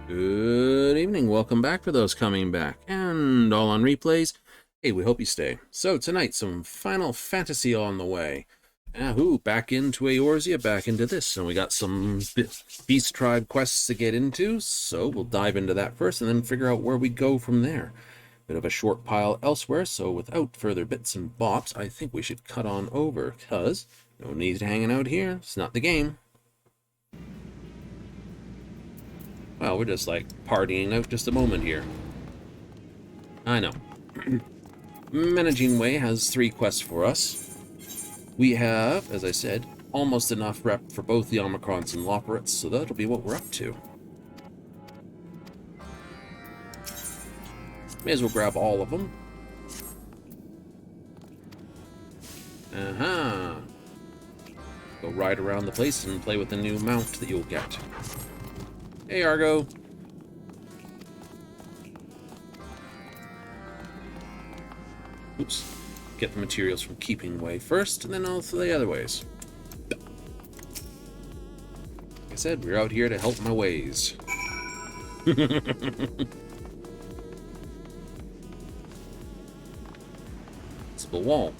Good evening, welcome back for those coming back, and all on replays. Hey, we hope you stay. So tonight, some Final Fantasy on the way. Back into Eorzea, back into this, and we got some Beast Tribe quests to get into, so we'll dive into that first, and then figure out where we go from there. Bit of a short pile elsewhere, so without further bits and bops, I think we should cut on over, because no need hanging out here, it's not the game. Well, we're just like partying out just a moment here. I know. Managing Way has 3 quests for us. We have, as I said, almost enough rep for both the Omicrons and Loporits, so that'll be what we're up to. May as well grab all of them. Go ride around the place and play with the new mount that you'll get. Hey, Argo. Oops. Get the materials from Keeping Way first, and then all the other ways. Like I said, we're out here to help my ways. It's a wall.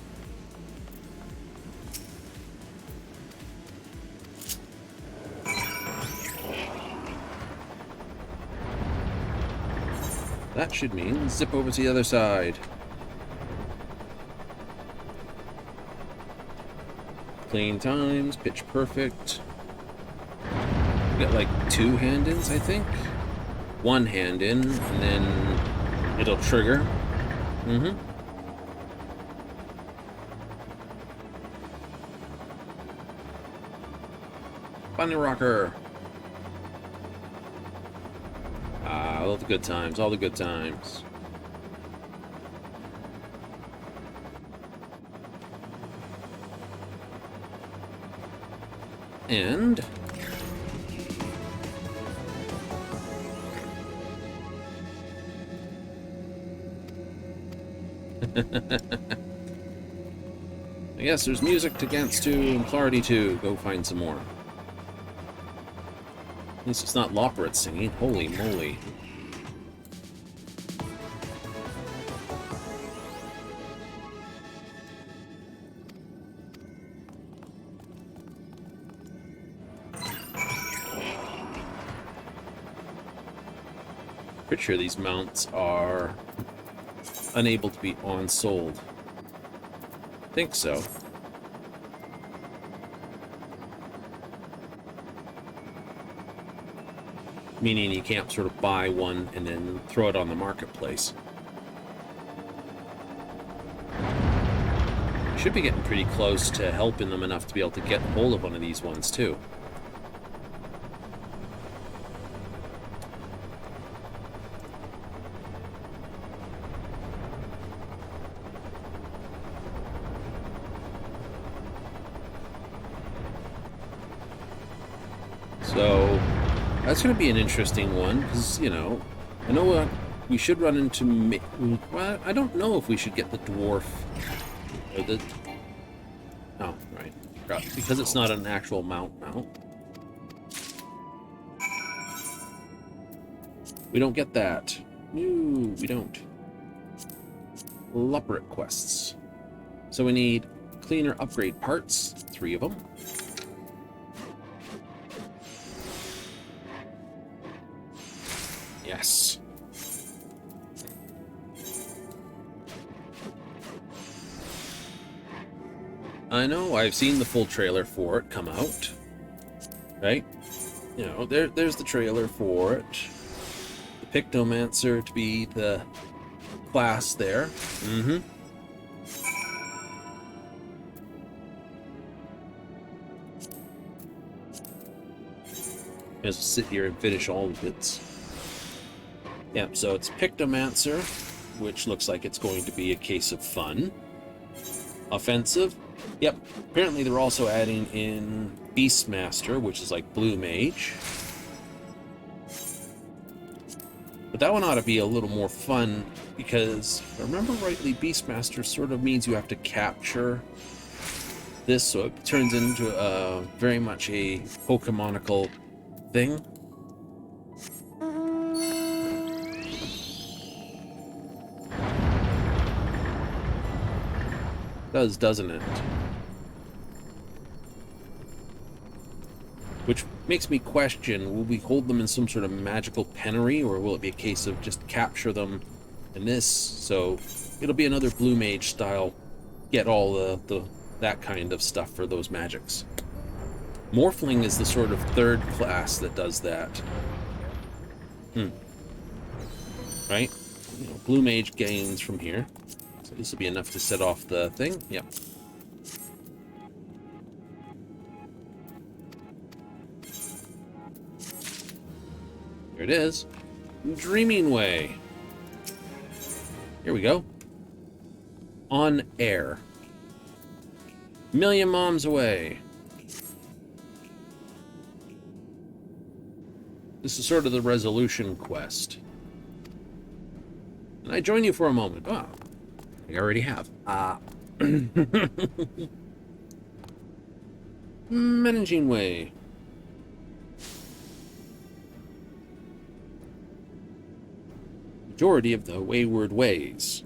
That should mean zip over to the other side. Clean times, pitch perfect. We got like 2 hand-ins, I think. 1 hand-in, and then it'll trigger. Bunny Rocker. All the good times, all the good times. And I guess there's music to dance to and clarity to. Go find some more. At least it's not Loporrit singing. Holy moly. Pretty sure these mounts are unable to be on-sold. Think so. Meaning you can't sort of buy one and then throw it on the marketplace. Should be getting pretty close to helping them enough to be able to get hold of one of these ones too. So that's going to be an interesting one, because, you know, I know we should run into... Well, I don't know if we should get the dwarf... Or the... Oh, right. Because it's not an actual mount. We don't get that. No, we don't. Loporrit quests. So we need cleaner upgrade parts, 3 of them. Yes. I know, I've seen the full trailer for it come out. Right? You know, there's the trailer for it. The Pictomancer to be the class there. Just sit here and finish all the bits. Yep, so it's Pictomancer, which looks like it's going to be a case of fun. Offensive. Yep, apparently they're also adding in Beastmaster, which is like Blue Mage. But that one ought to be a little more fun, because if I remember rightly, Beastmaster sort of means you have to capture this, so it turns into very much a Pokemonical thing. Does, doesn't it? Which makes me question, will we hold them in some sort of magical penury, or will it be a case of just capture them in this? So it'll be another Blue Mage style, get all that kind of stuff for those magics. Morphling is the sort of third class that does that. Right? You know, Blue Mage gains from here. So this will be enough to set off the thing. Yep. There it is. Dreaming Way. Here we go. On air. Million Moms Away. This is sort of the resolution quest. And I join you for a moment. Oh, I already have. Managing Way. Majority of the wayward ways.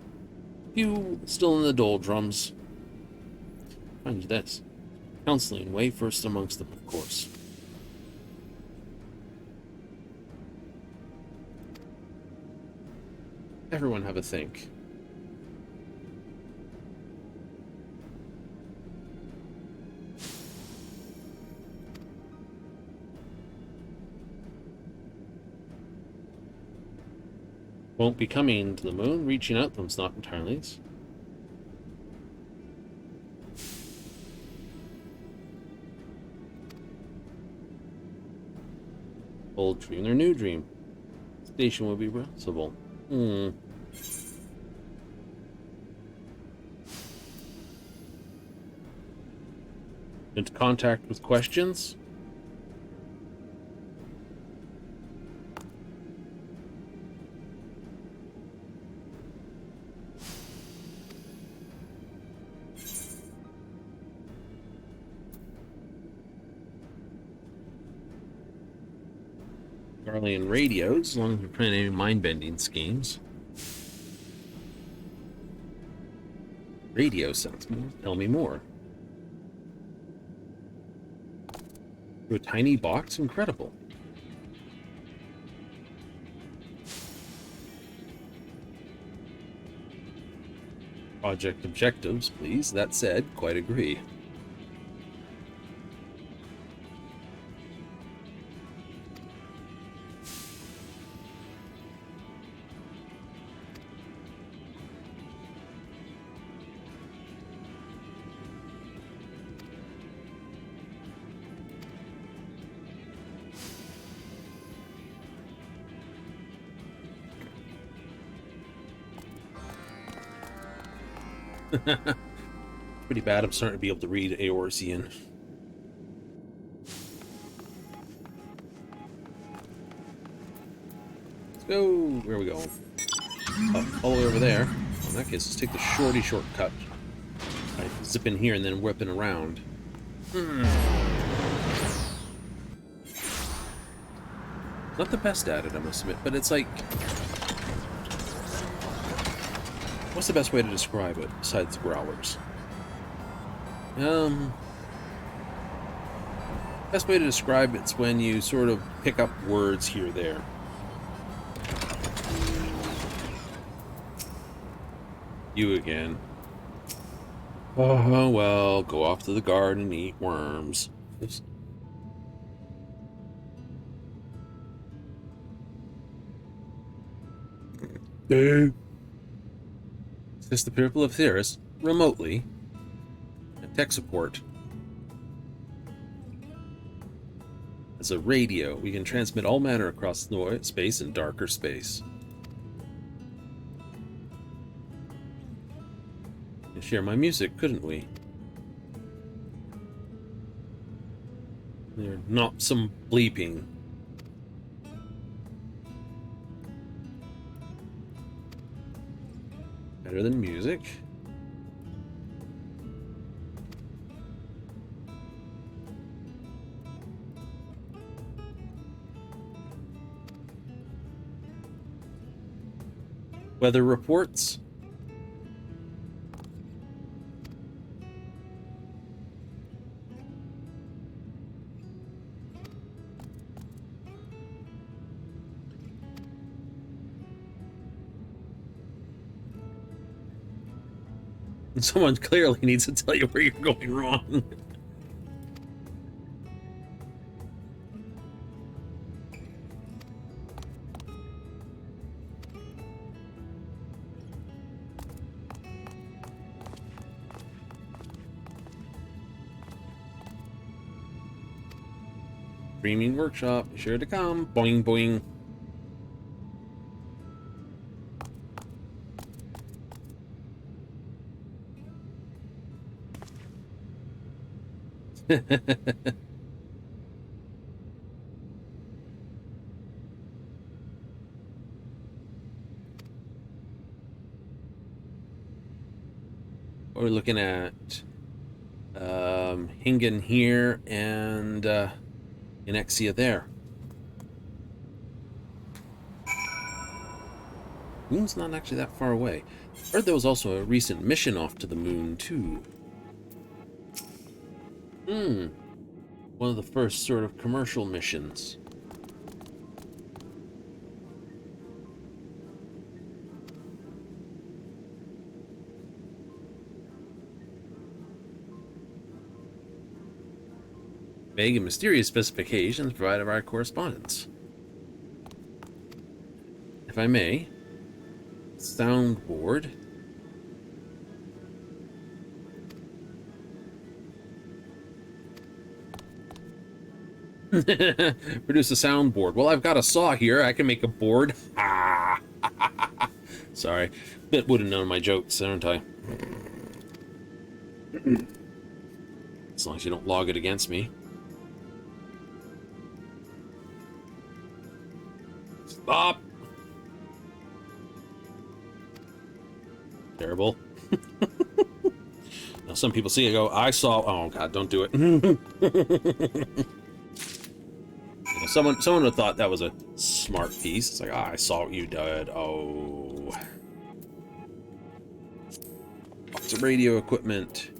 Few still in the doldrums. Find this. Counseling Way first amongst them, of course. Everyone have a think. Won't be coming to the moon. Reaching out them's not entirely. Old dream or new dream. Station will be possible. Into contact with questions. Garlean radios, as long as we're playing any mind-bending schemes. Radio sounds more. Tell me more. To a tiny box? Incredible. Project objectives, please. That said, quite agree. Pretty bad. I'm starting to be able to read Eorzean. Let's go. Where are we going? Oh, all the way over there. In that case, let's take the shorty shortcut. Right, zip in here and then whipping around. Not the best at it, I must admit, but it's like... What's the best way to describe it, besides growlers? Best way to describe it's when you sort of pick up words here or there. You again. Oh, well, go off to the garden and eat worms. Oops. It's just the people of Theris, remotely, and tech support. As a radio, we can transmit all manner across space and darker space. And share my music, couldn't we? There's not some bleeping. Better than music. Weather reports. Someone clearly needs to tell you where you're going wrong. Streaming workshop, be sure to come. Boing, boing. We're looking at Hingen here and Inexia there. Moon's not actually that far away. Heard there was also a recent mission off to the moon too. One of the first sort of commercial missions. Vague and mysterious specifications provided by our correspondents. If I may, soundboard. Produce a soundboard. Well, I've got a saw here. I can make a board. Ah. Sorry. Bit would have known my jokes, aren't I? As long as you don't log it against me. Stop! Terrible. Now some people see it go, I saw... Oh, God, don't do it. Someone would have thought that was a smart piece. It's like, I saw what you did. Oh. Lots of radio equipment.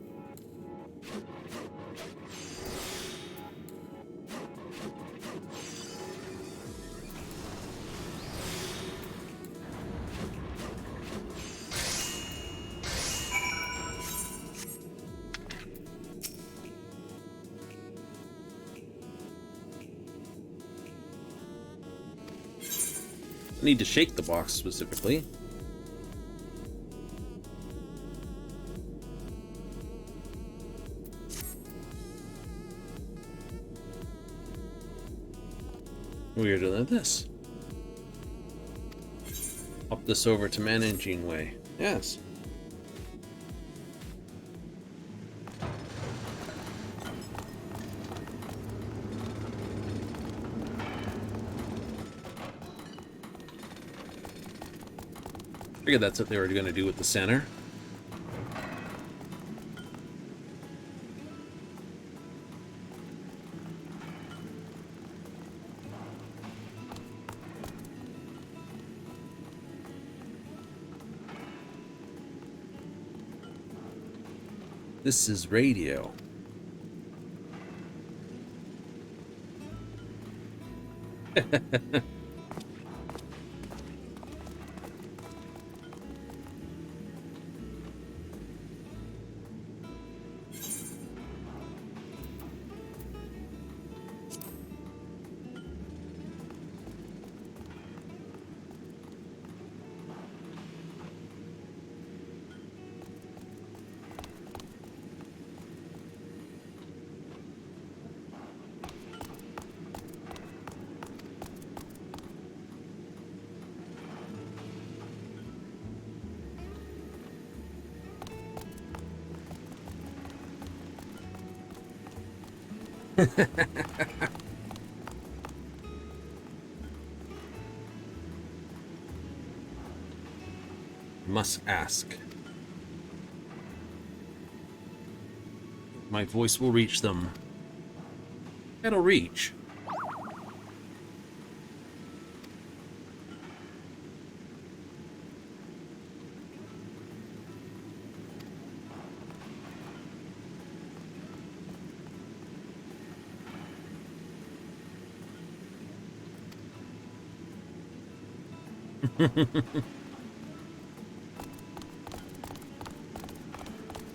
I need to shake the box specifically. Weirder than this. Up this over to managing way. Yes. Figured that's what they were going to do with the center. This is radio. Must ask. My voice will reach them. It'll reach.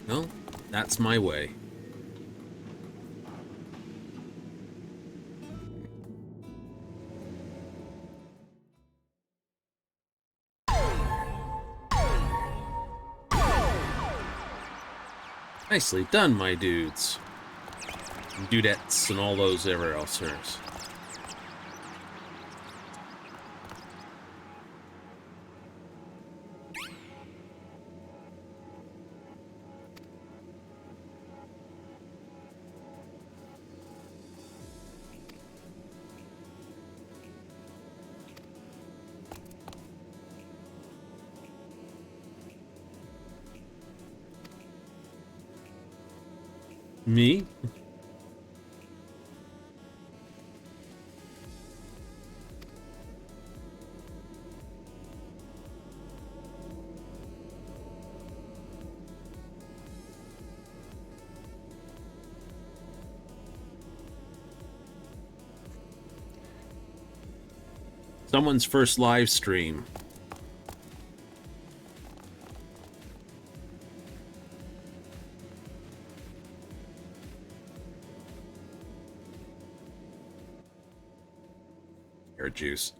No, that's my way. Nicely done, my dudes. And dudettes and all those ever elsers. Me? Someone's first live stream. Air juice.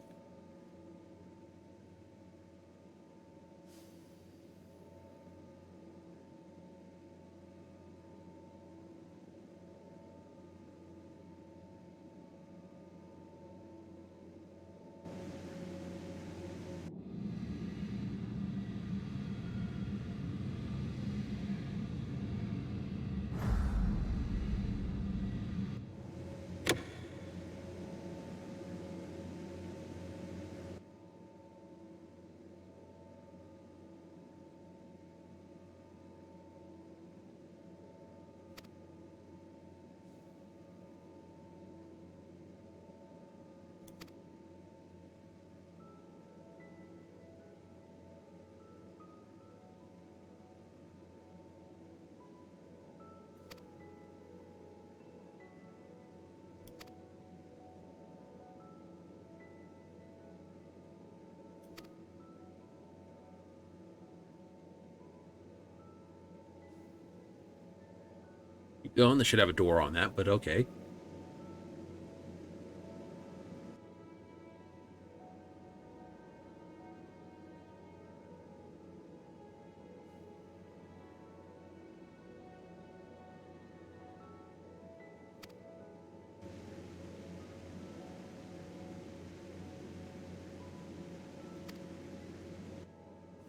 Keep going. They should have a door on that, but okay.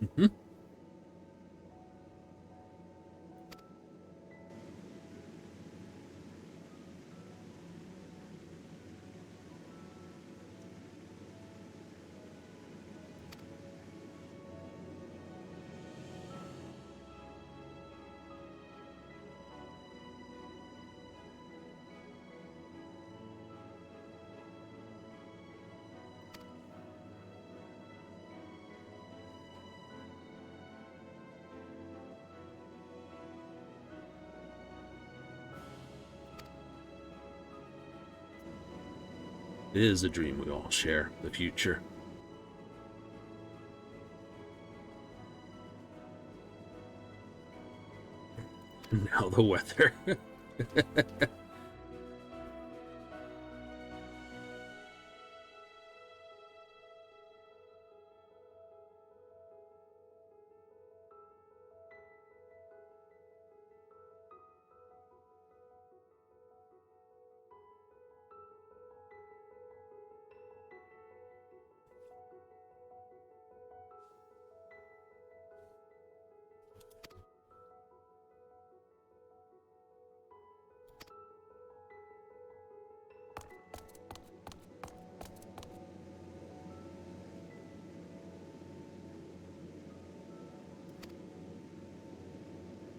Mm-hmm. It is a dream we all share, the future. Now the weather.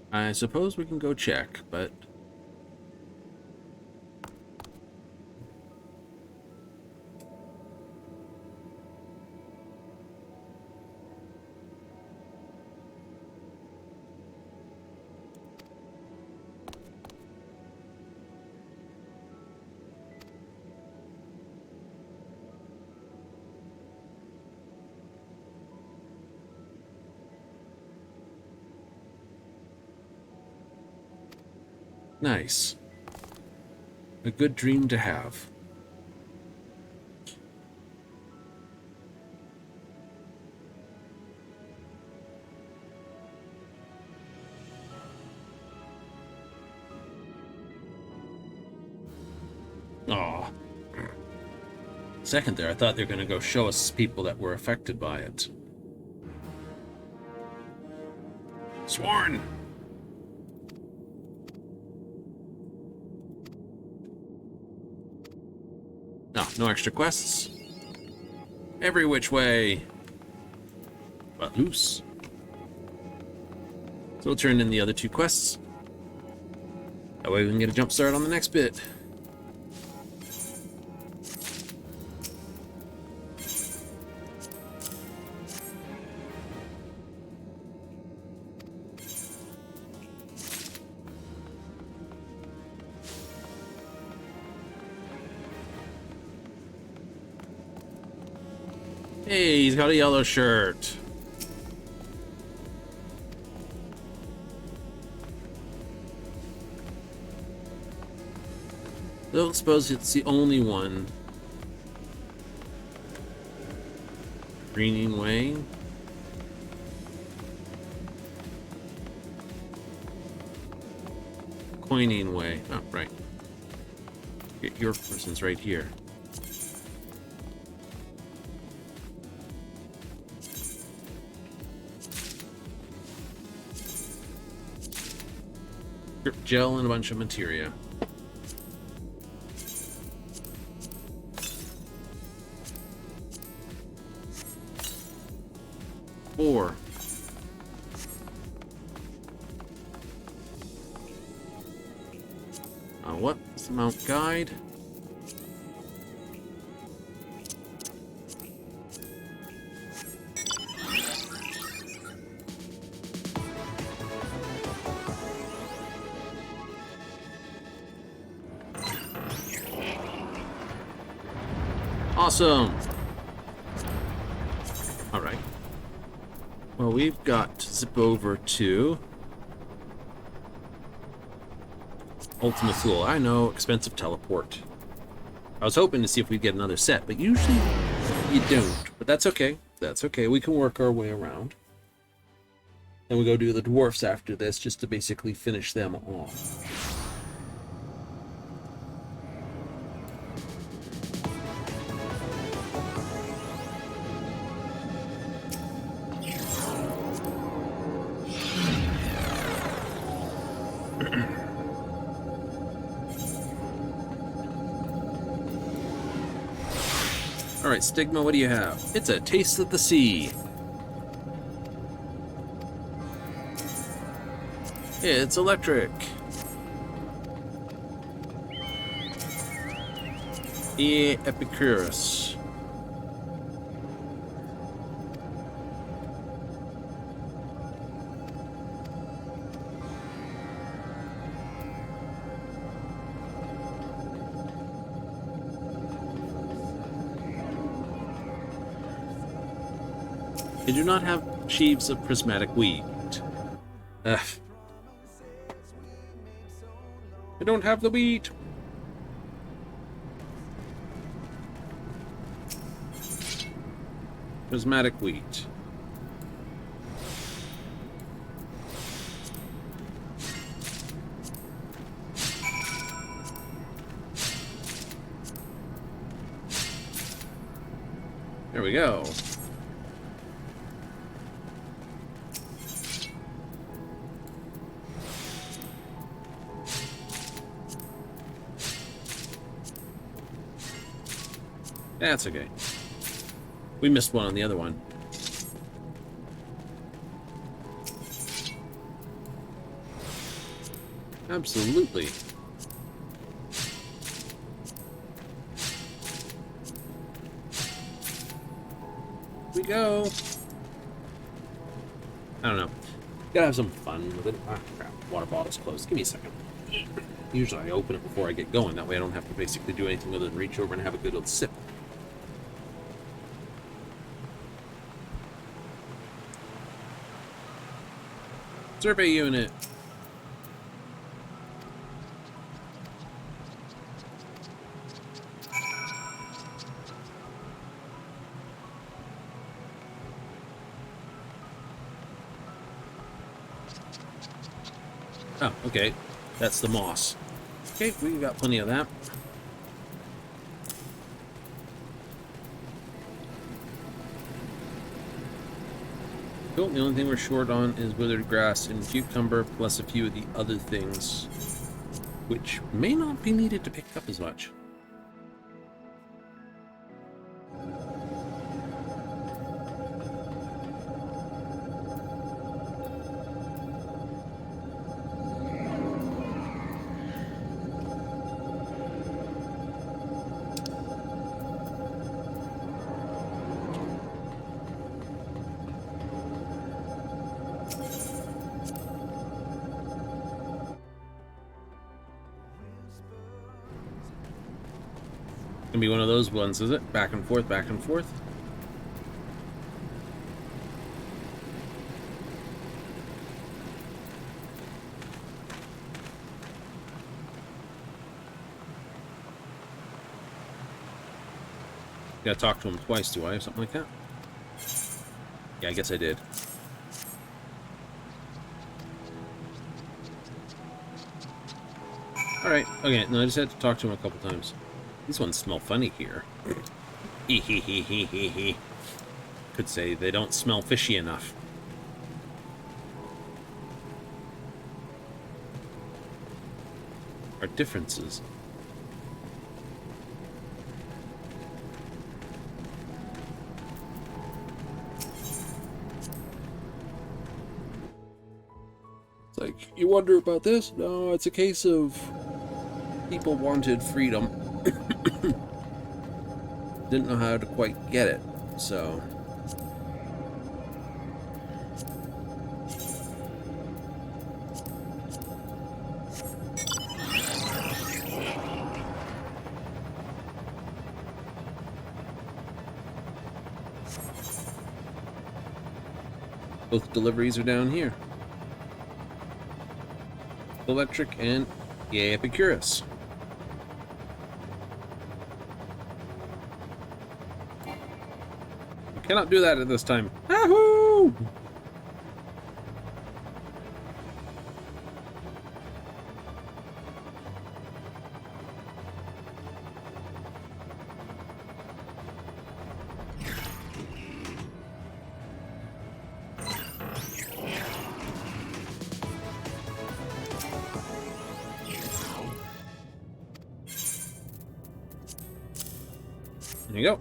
I suppose we can go check, but Nice. A good dream to have. Aw. Second there, I thought they were going to go show us people that were affected by it. Sworn! No, no extra quests. Every which way. But loose. So we'll turn in the other 2 quests. That way we can get a jump start on the next bit. Hey, he's got a yellow shirt. Don't suppose it's the only one. Greening Way. Coining Way. Oh, right. Your person's right here. Grip gel and a bunch of materia. Four. What is the Mount Guide? Awesome. All right. Well, we've got to zip over to Ultima Thule. I know, expensive teleport. I was hoping to see if we'd get another set, but usually you don't. But that's okay. That's okay. We can work our way around. And we go do the dwarfs after this, just to basically finish them off. Alright, Stigma, what do you have? It's a taste of the sea. It's electric. Epicurus. They do not have sheaves of prismatic wheat. Ugh. I don't have the wheat. Prismatic wheat. There we go. That's okay. We missed one on the other one. Absolutely. Here we go. I don't know. Gotta have some fun with it. Ah, crap. Water bottle's closed. Give me a second. Usually I open it before I get going. That way I don't have to basically do anything other than reach over and have a good old sip. Survey unit. Oh, okay. That's the moss. Okay, we've got plenty of that. Cool. The only thing we're short on is withered grass and cucumber, plus a few of the other things, which may not be needed to pick up as much. Gonna be one of those ones, is it? Back and forth, back and forth. Gotta talk to him twice, do I? Or something like that? Yeah, I guess I did. Alright, okay, no, I just had to talk to him a couple times. These ones smell funny here. Could say they don't smell fishy enough. Our differences. It's like, you wonder about this? No, it's a case of people wanted freedom. Didn't know how to quite get it, so... Both deliveries are down here. Electric and yay, Epicurus. We cannot do that at this time. Yahoo! There you go.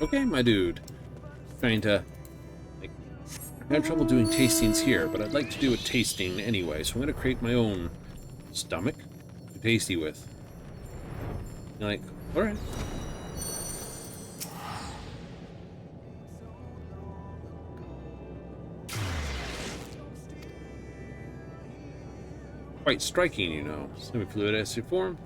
Okay, my dude. Trying to... like, I have trouble doing tastings here, but I'd like to do a tasting anyway, so I'm going to create my own stomach to tasty with. You're like, alright. Quite striking, you know. Semi-fluid acid form.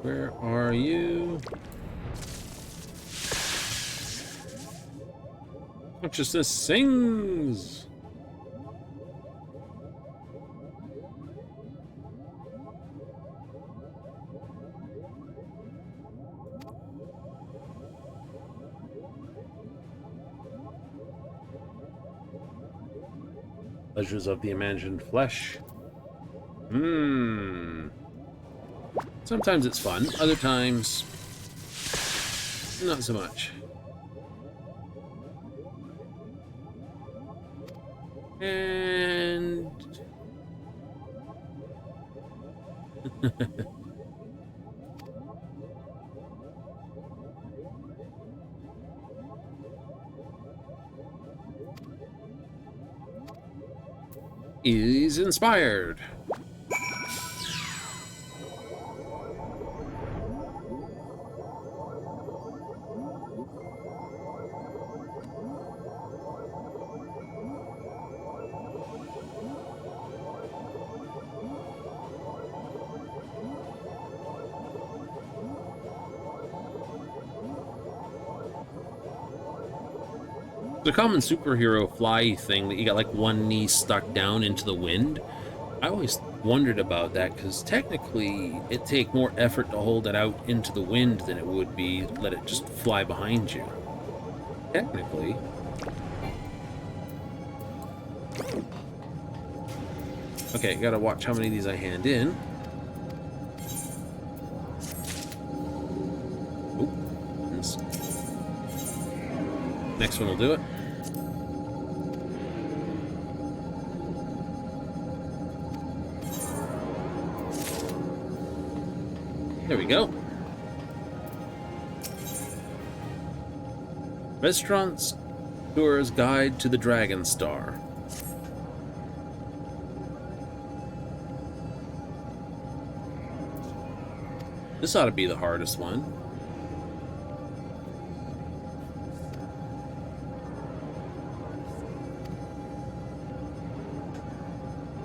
Where are you? Consciousness sings! Pleasures of the imagined flesh. Sometimes it's fun, other times not so much. And is inspired. The common superhero fly thing that you got like one knee stuck down into the wind. I always wondered about that because technically it'd take more effort to hold it out into the wind than it would be let it just fly behind you. Technically. Okay, gotta watch how many of these I hand in. Oh, this. Next one will do it. There we go. Restaurants Tour's Guide to the Dragon Star. This ought to be the hardest one.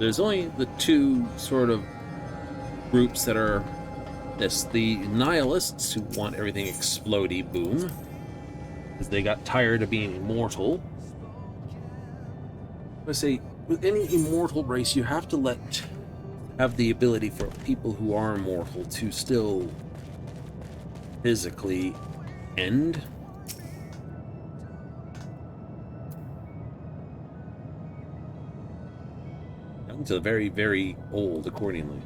There's only the two sort of groups that are this. The nihilists who want everything explodey boom, because they got tired of being immortal. I say, with any immortal race, you have to have the ability for people who are immortal to still physically end. To very, very old accordingly.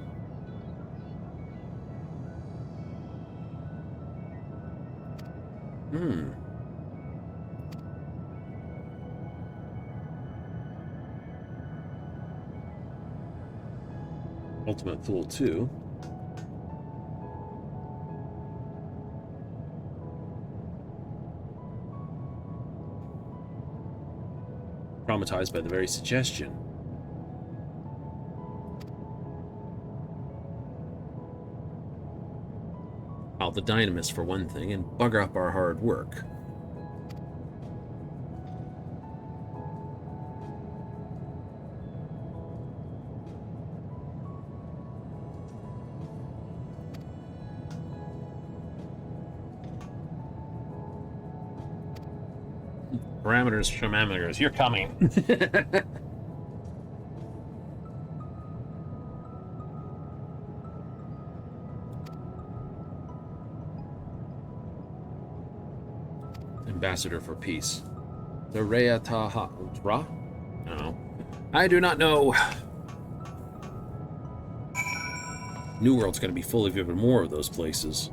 Ultimate Fool 2. Traumatized by the very suggestion. Out the dynamists for one thing, and bugger up our hard work. Parameters, shamameters, you're coming. Ambassador for peace. The Reataha. No. I do not know. New World's going to be full of even more of those places.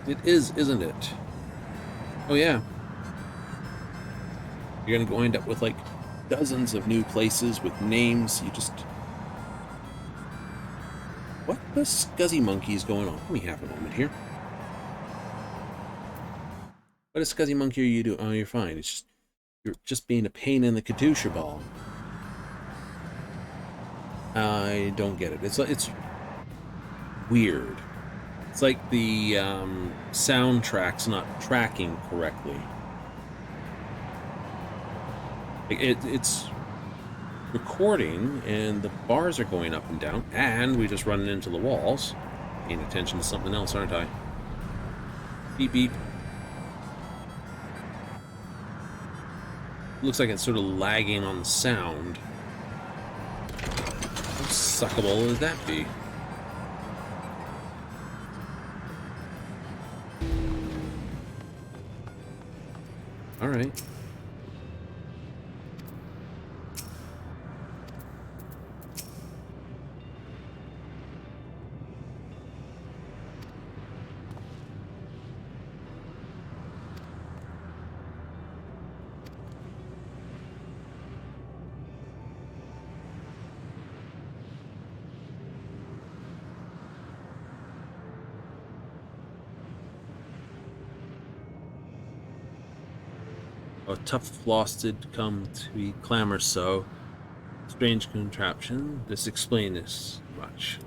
It is, isn't it? Oh, yeah. You're going to end up with, like, dozens of new places with names. You just... What the scuzzy monkey is going on? Let me have a moment here. What a scuzzy monkey are you doing? Oh, you're fine. It's just... You're just being a pain in the Katusha ball. I don't get it. It's weird. It's like the soundtrack's not tracking correctly. It's recording, and the bars are going up and down, and we just run into the walls. Paying attention to something else, aren't I? Beep, beep. Looks like it's sort of lagging on the sound. How suckable would that be? All right. A tough loss did come to be clamor so. Strange contraption. This explain this much.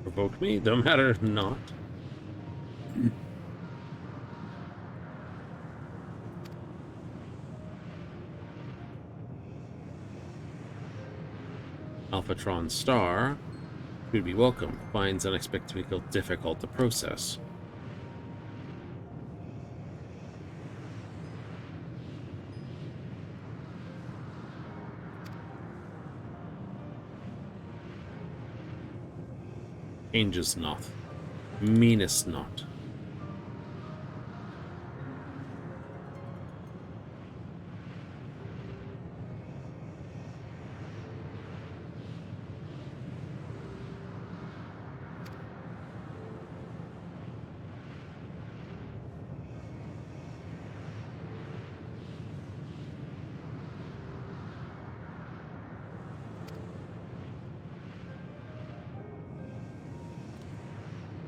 Provoke me? No matter not. Alphatron Star would be welcome. Finds unexpected vehicle difficult to process. Changes not. Meanest not.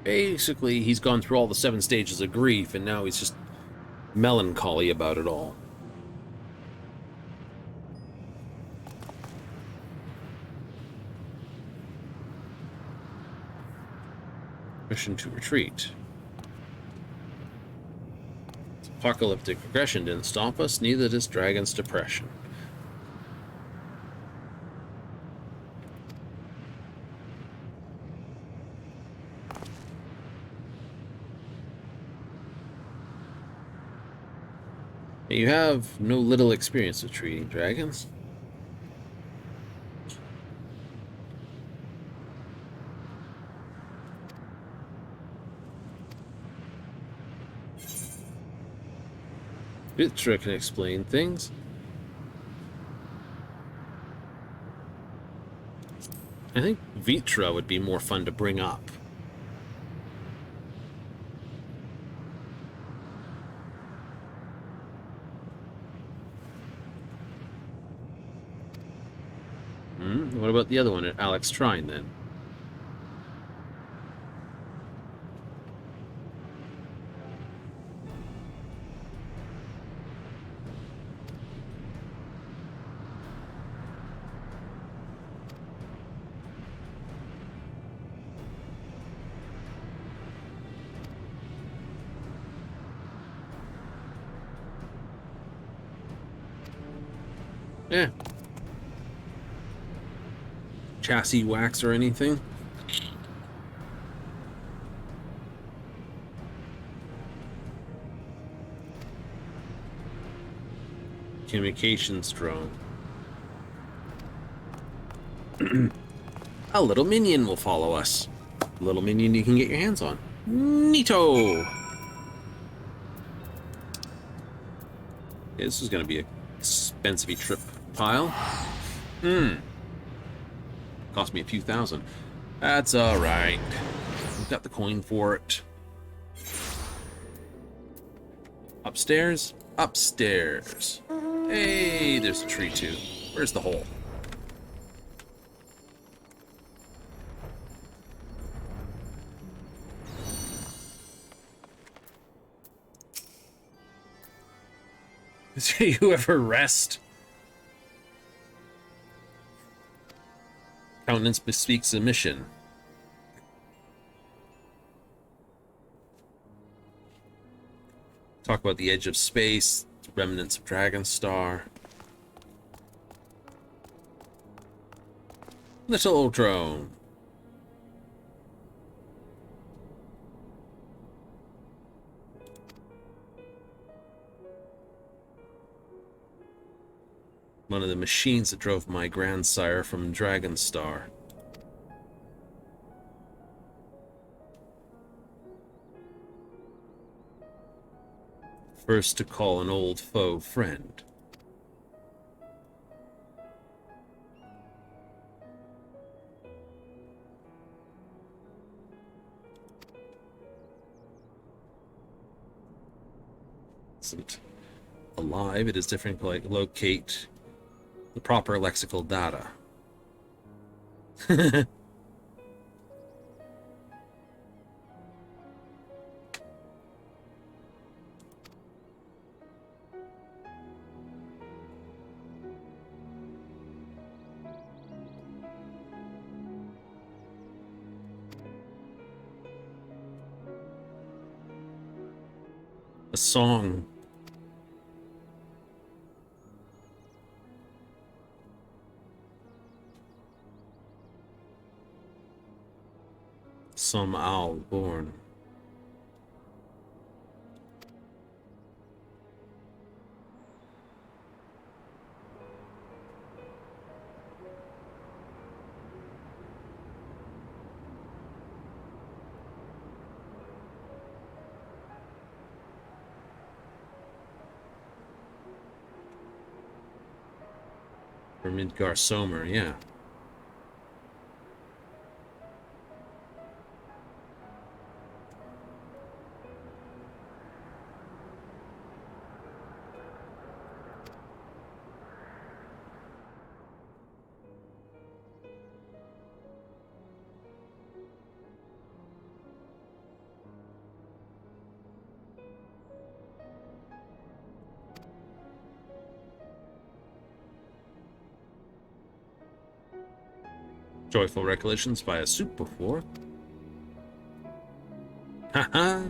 Basically, he's gone through all the 7 stages of grief, and now he's just melancholy about it all. Mission to retreat. Apocalyptic aggression didn't stop us, neither does Dragon's depression. You have no little experience with treating dragons. Vitra can explain things. I think Vitra would be more fun to bring up. What about the other one at Alex Trine, then? Yeah. Chassis wax or anything? Communications drone. A little minion will follow us. A little minion you can get your hands on. Neato! Okay, this is going to be an expensive trip pile. Cost me a few thousand. That's alright. We've got the coin for it. Upstairs? Upstairs. Hey, there's a tree too. Where's the hole? Did you ever rest? Countenance bespeaks a mission. Talk about the edge of space, remnants of Dragonstar. Little drone. One of the machines that drove my grandsire from Dragonstar. First to call an old foe friend. isn't alive. It is different to like locate the proper lexical data. A song. Some owl born. Or Midgar Somer, yeah. Joyful Recollections by a soup before. Haha.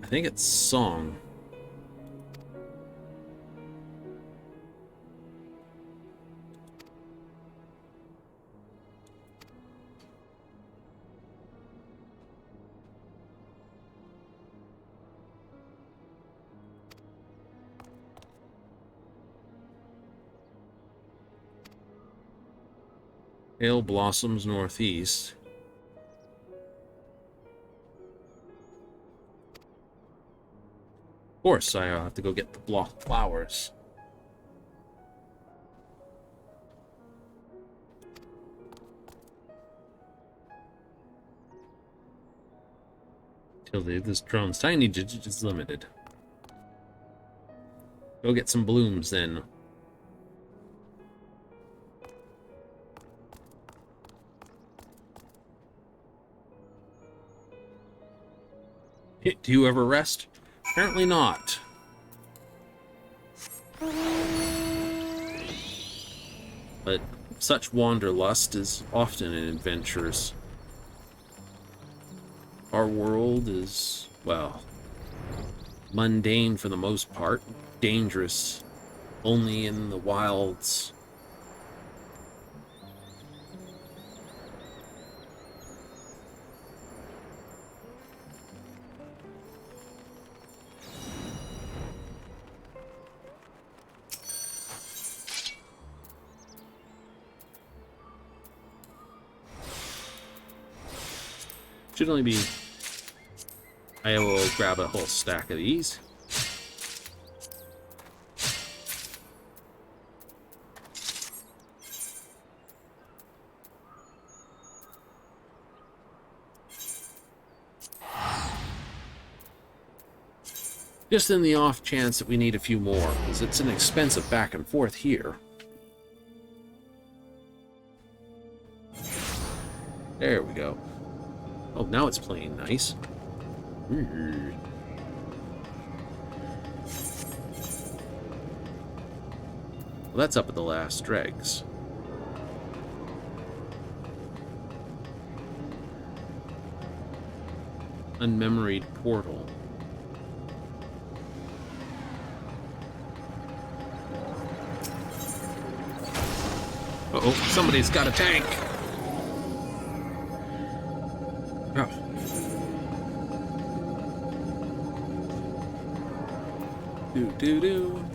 I think it's song. Pale blossoms northeast. Of course, I have to go get the block flowers. Till this drone's tiny digit is limited. Go get some blooms then. Do you ever rest? Apparently not. But such wanderlust is often in adventures. Our world is, well, mundane for the most part, dangerous only in the wilds. Should only be... I will grab a whole stack of these. Just in the off chance that we need a few more, because it's an expensive back and forth here. There we go. Oh, now it's playing nice. Well, that's up at the last dregs. Unmemoried portal. Uh-oh, somebody's got a tank! Oh. Do-do-do.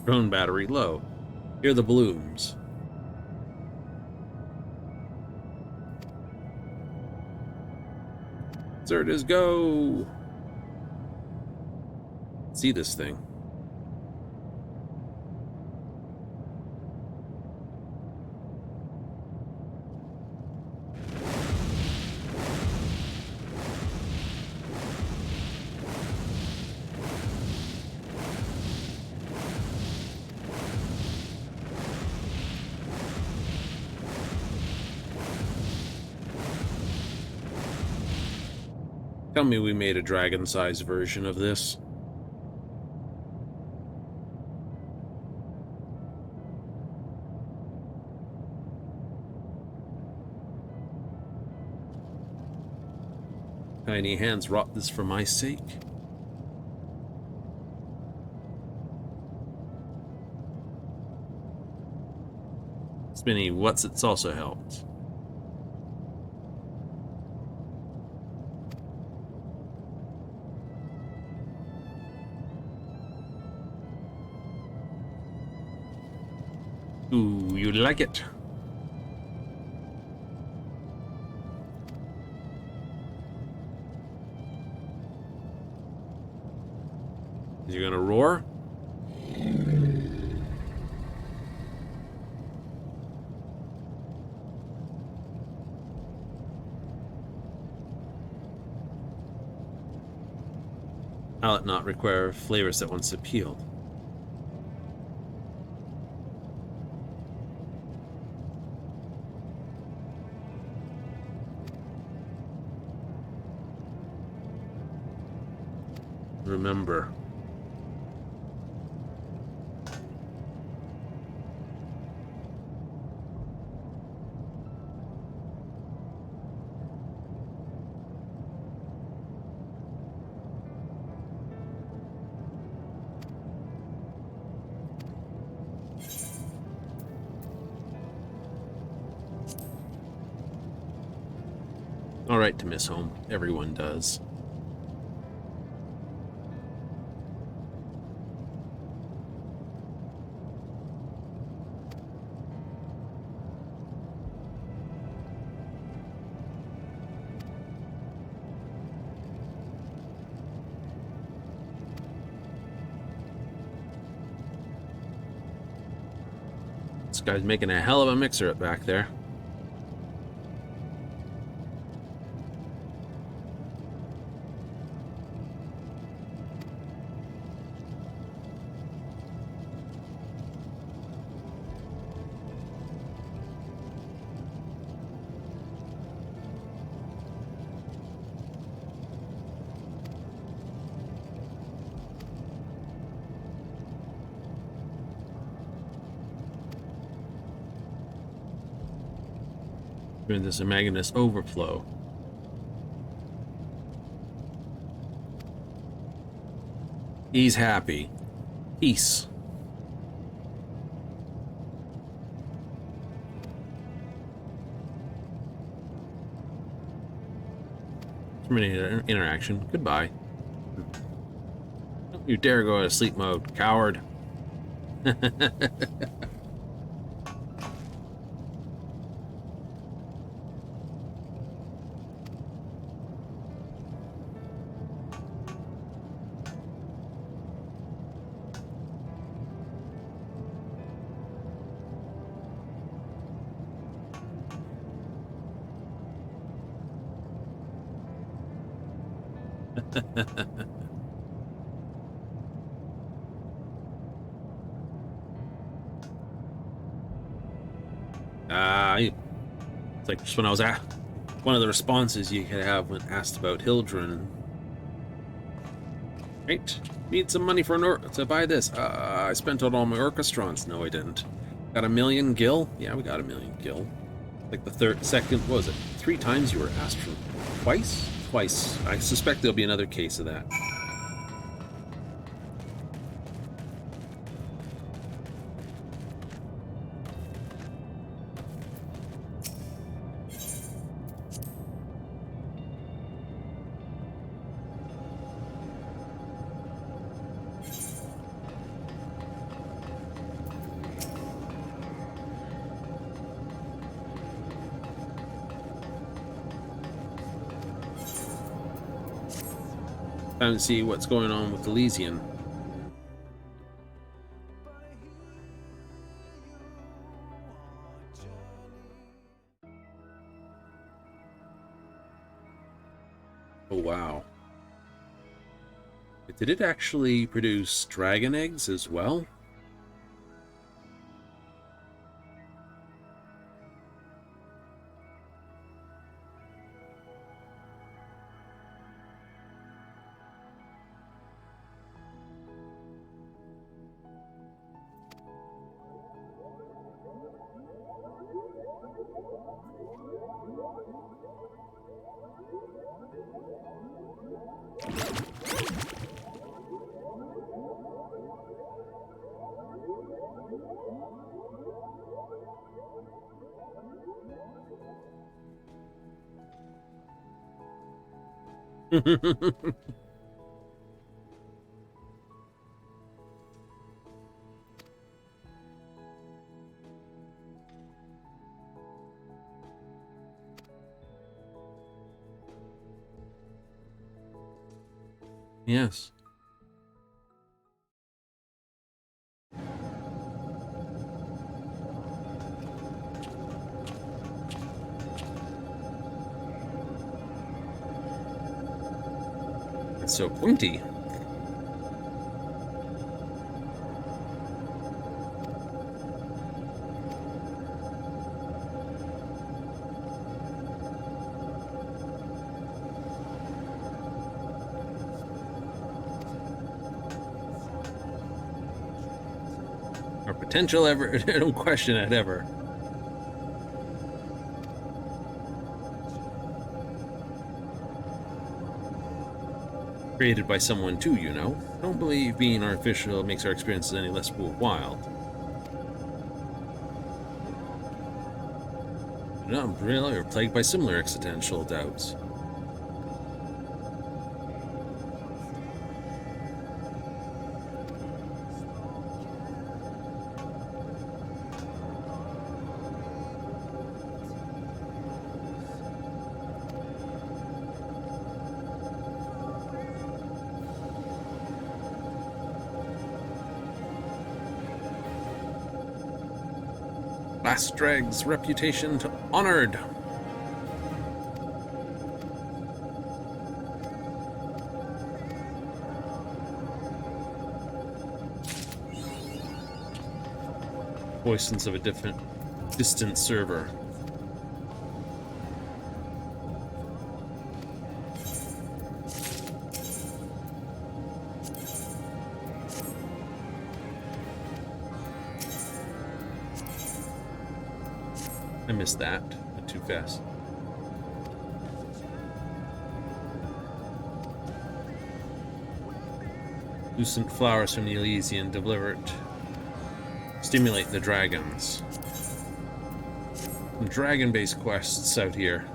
Drone battery low. Hear the blooms. Zertas, go! See this thing. Tell me we made a dragon-sized version of this. Tiny hands wrought this for my sake. Spinny, what's it's also helped. Ooh, you like it. Is you gonna roar? Palate not require flavors that once appealed. Remember. All right to miss home. Everyone does. This guy's making a hell of a mixer back there. Doing this a Magnus overflow. He's happy. Peace. Terminated interaction. Goodbye. Don't you dare go out of sleep mode, coward. It's like just when I was at one of the responses you could have when asked about Hildren. Right? Need some money for to buy this. I spent out all my orchestrons. No, I didn't. Got 1,000,000 gil? Yeah, we got 1,000,000 gil. Like the second, what was it? 3 times you were asked for. Twice? Twice. I suspect there'll be another case of that. Time to see what's going on with Elysian. Oh, wow. Did it actually produce dragon eggs as well? Yes. It's so pointy. Or potential ever. I don't question it ever. Created by someone too, you know. I don't believe being artificial makes our experiences any less worthwhile. No, really, we're plagued by similar existential doubts. Last Drag's reputation honored. Voices of a distant server. I missed that. Went too fast. Lucent flowers from the Elysian delivered. Stimulate the dragons. Some dragon-based quests out here.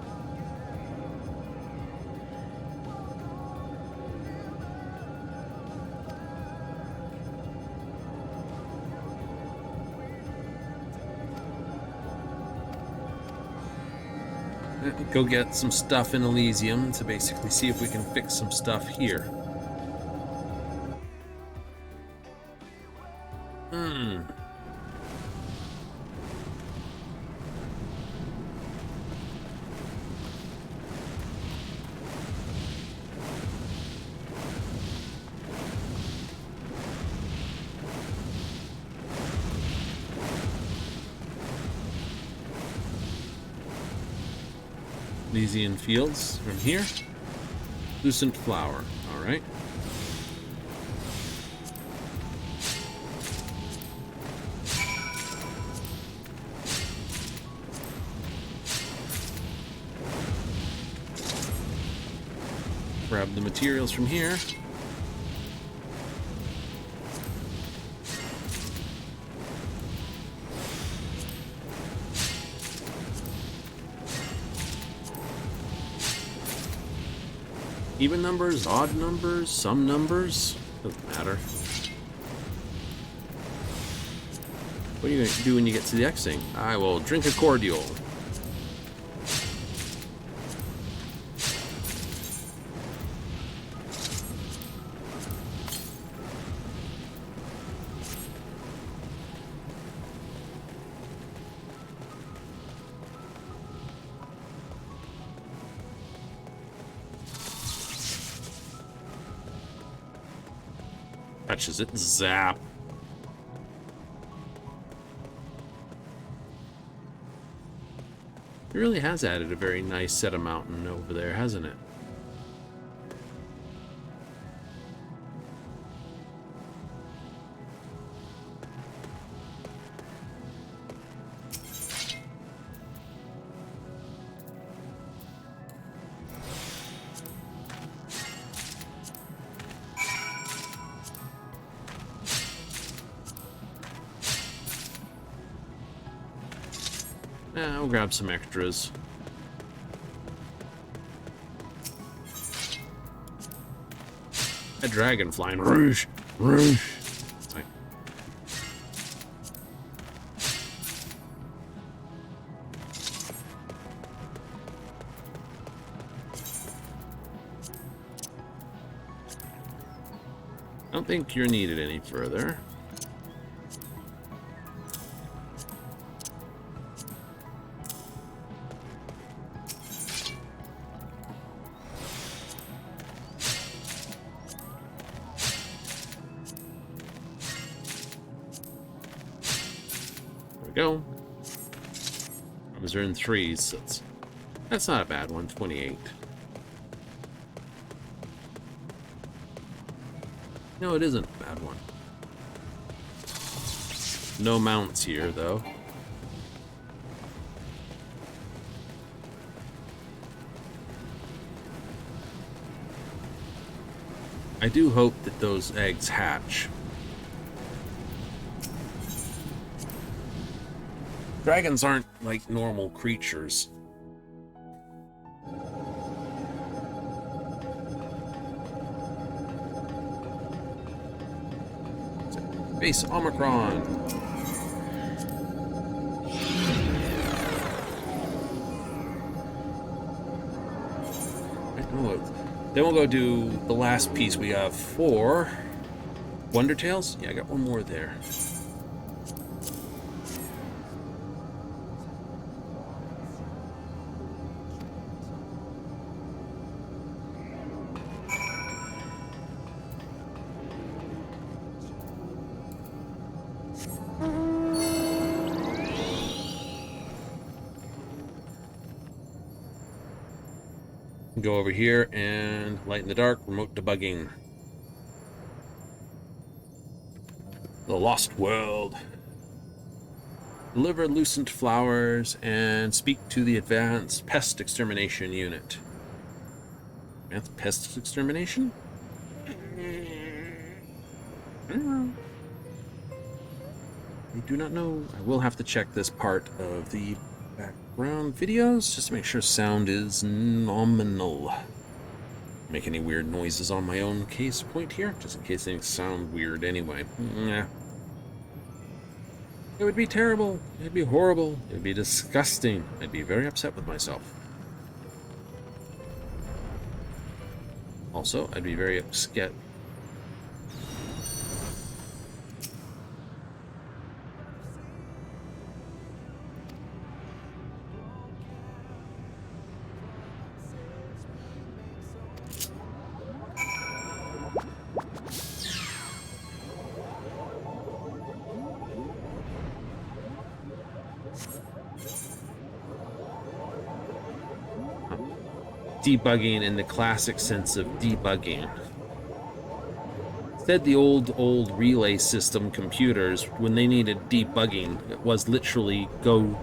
Go get some stuff in Elysium to basically see if we can fix some stuff here. Elysian fields from here. Lucent flower. All right. Grab the materials from here. Even numbers, odd numbers, some numbers, doesn't matter. What are you going to do when you get to the X-Thing? I will drink a cordial. touches it, zap. It really has added a very nice set of mountain over there, hasn't it? I'll grab some extras. A dragon flying. Roosh! Roosh! It's like... I don't think you're needed any further. Go. Numbers are in threes, so that's not a bad one. 28. No, it isn't a bad one. No mounts here, though. I do hope that those eggs hatch. Dragons aren't like normal creatures. Base Omicron. Then we'll go do the last piece we have for Wonder Tales. Yeah, I got one more there. Go over here and light in the dark, remote debugging. The Lost World. Deliver lucent flowers and speak to the Advanced Pest Extermination Unit. Advanced Pest Extermination? I don't know. I do not know. I will have to check this part of the background videos just to make sure sound is nominal. Make any weird noises on my own case point here, just in case things sound weird anyway. Nah. It would be terrible. It'd be horrible. It'd be disgusting. I'd be very upset with myself. Also, I'd be very upset. Debugging in the classic sense of debugging. Instead, the old relay system computers, when they needed debugging, it was literally go.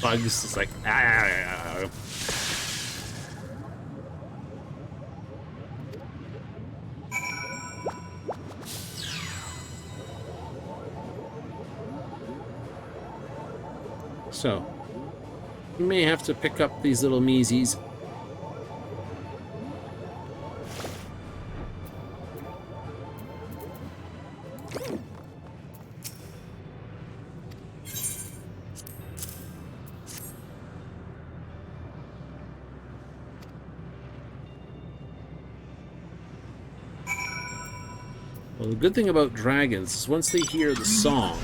Bugs just like ah. So, we may have to pick up these little measies. Well, the good thing about dragons is once they hear the song,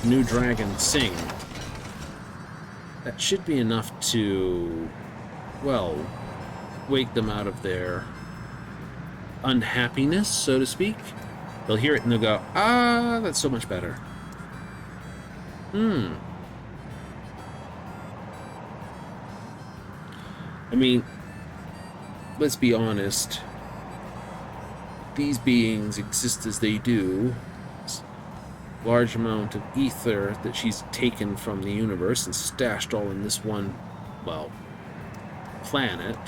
new dragon sing, that should be enough to, well, wake them out of their unhappiness, so to speak. They'll hear it and they'll go, ah, that's so much better. I mean, let's be honest. These beings exist as they do. Large amount of ether that she's taken from the universe and stashed all in this one, well, planet.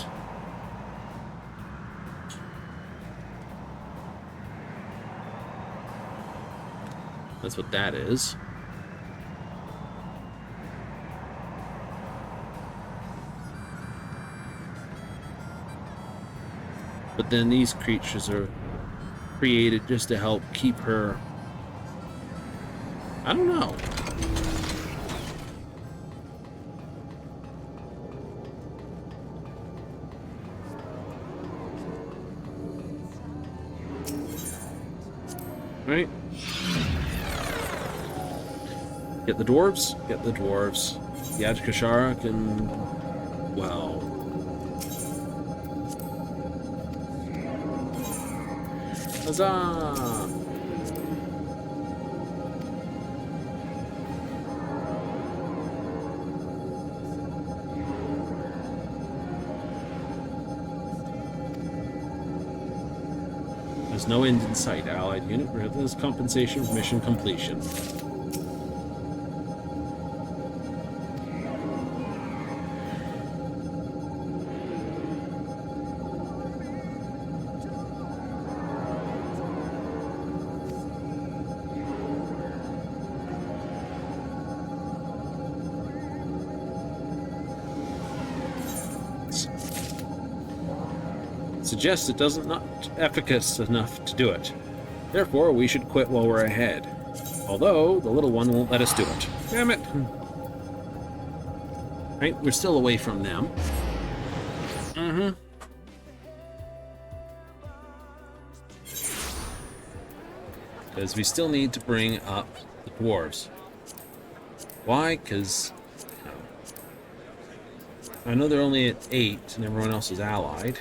That's what that is. But then these creatures are created just to help keep her... I don't know. Right? Get the dwarves? Get the dwarves. The Ajkashara can... well... Huzzah! There's no end in sight. Allied unit relentless compensation for mission completion. Suggests it doesn't not efficacious enough to do it. Therefore, we should quit while we're ahead. Although, the little one won't let us do it. Damn it! Right, we're still away from them. Because we still need to bring up the dwarves. Why? Because... I know they're only at 8 and everyone else is allied.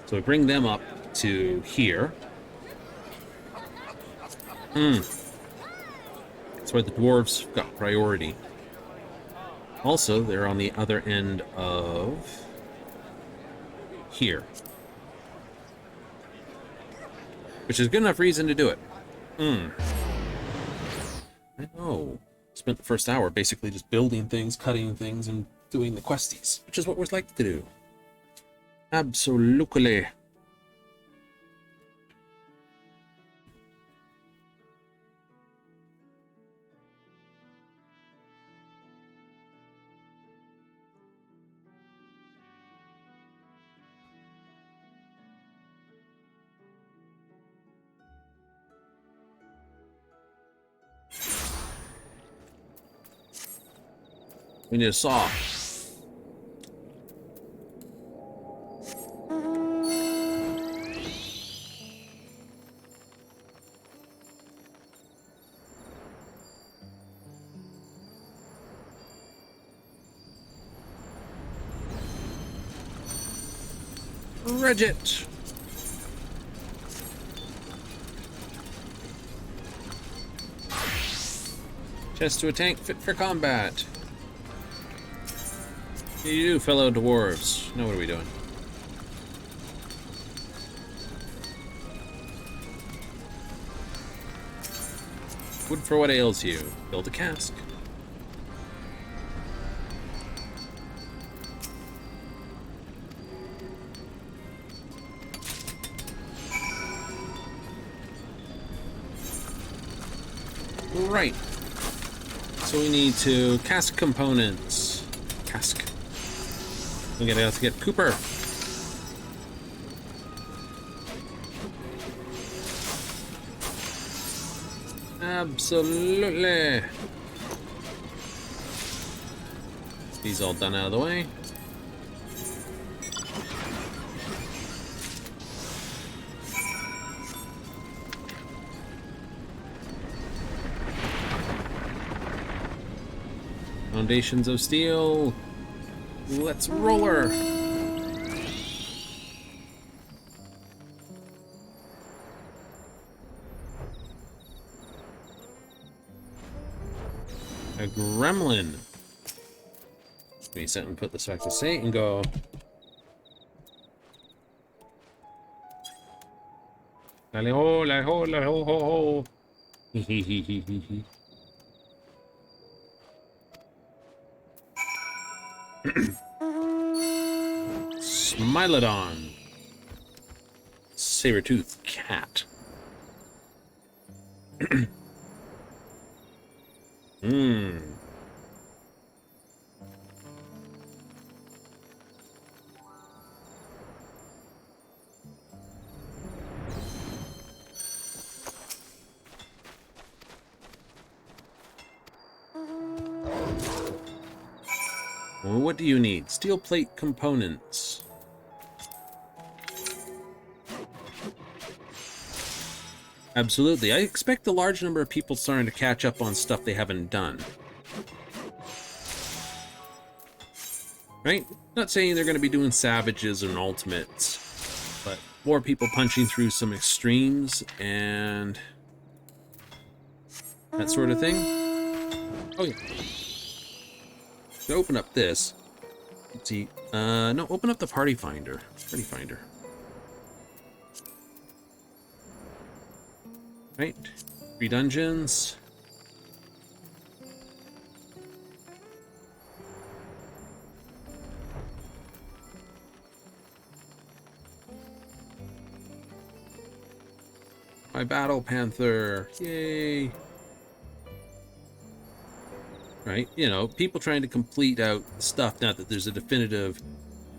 So we bring them up to here. That's why the dwarves got priority. Also, they're on the other end of here. Which is good enough reason to do it. I know. Spent the first hour basically just building things, cutting things, and doing the questies. Which is what we're like to do. Absolutely. We need a saw. Regit. Chest to a tank fit for combat. What do you do, fellow dwarves? Now what are we doing? Wood for what ails you. Build a cask. Right. So we need to cask components. Cask. We gotta have to get Cooper. Absolutely. These all done out of the way. Foundations of steel. Let's roller. A gremlin. Give me a second, put this back to state and go. Lale ho, lale ho, lale ho, ho, ho. Hee. Smilodon. Saber-toothed cat. Well, what do you need? Steel plate components. Absolutely. I expect a large number of people starting to catch up on stuff they haven't done. Right? Not saying they're going to be doing savages and ultimates, but more people punching through some extremes and that sort of thing. Oh yeah. To open up this, let's see. No, open up the party finder. Party finder. Right. 3 dungeons. My battle panther. Yay. Right, you know, people trying to complete out stuff now that there's a definitive,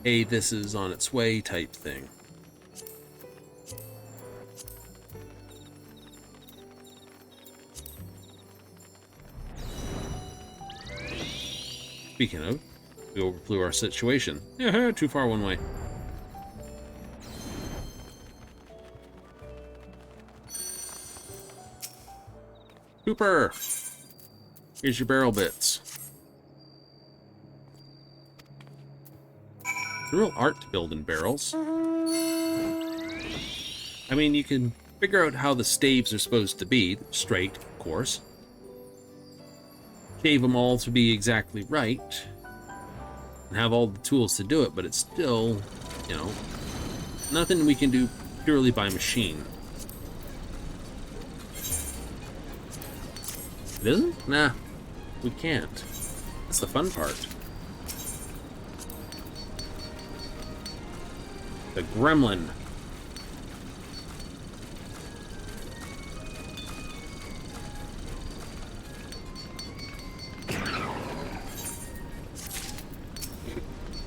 hey, this is on its way type thing. Speaking of, we overflew our situation. Yeah, too far one way. Cooper! Here's your barrel bits. It's real art to build in barrels. I mean, you can figure out how the staves are supposed to be. Straight, of course. Shave them all to be exactly right. And have all the tools to do it, but it's still, you know, nothing we can do purely by machine. It isn't? Nah. We can't. That's the fun part. The gremlin.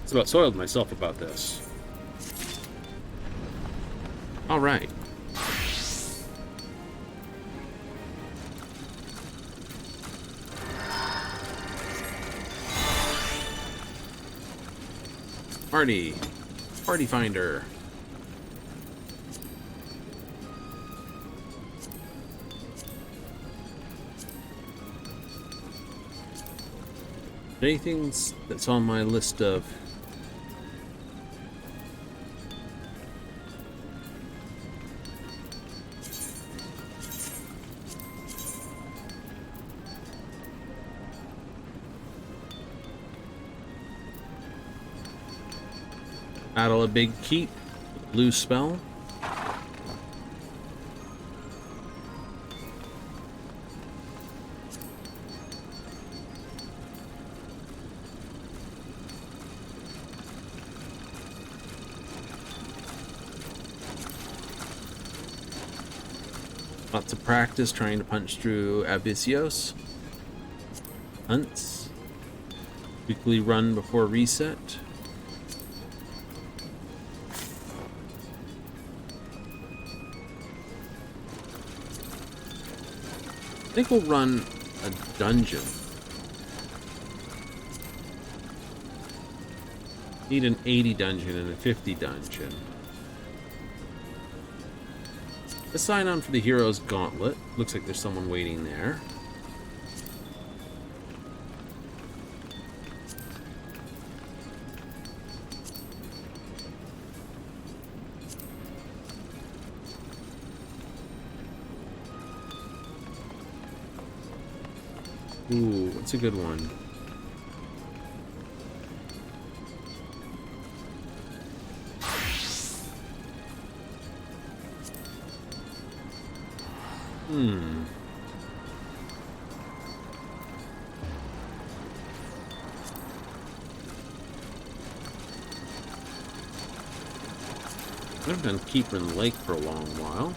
It's about soiled myself about this. All right. Party finder. Anything that's on my list of battle a big keep, blue spell. Lots of practice trying to punch through Abyssios. Hunts. Weekly run before reset. I think we'll run a dungeon. Need an 80 dungeon and a 50 dungeon. Let's sign on for the Hero's Gauntlet. Looks like there's someone waiting there. Ooh, what's a good one? Hmm. I've been keeping the lake for a long while.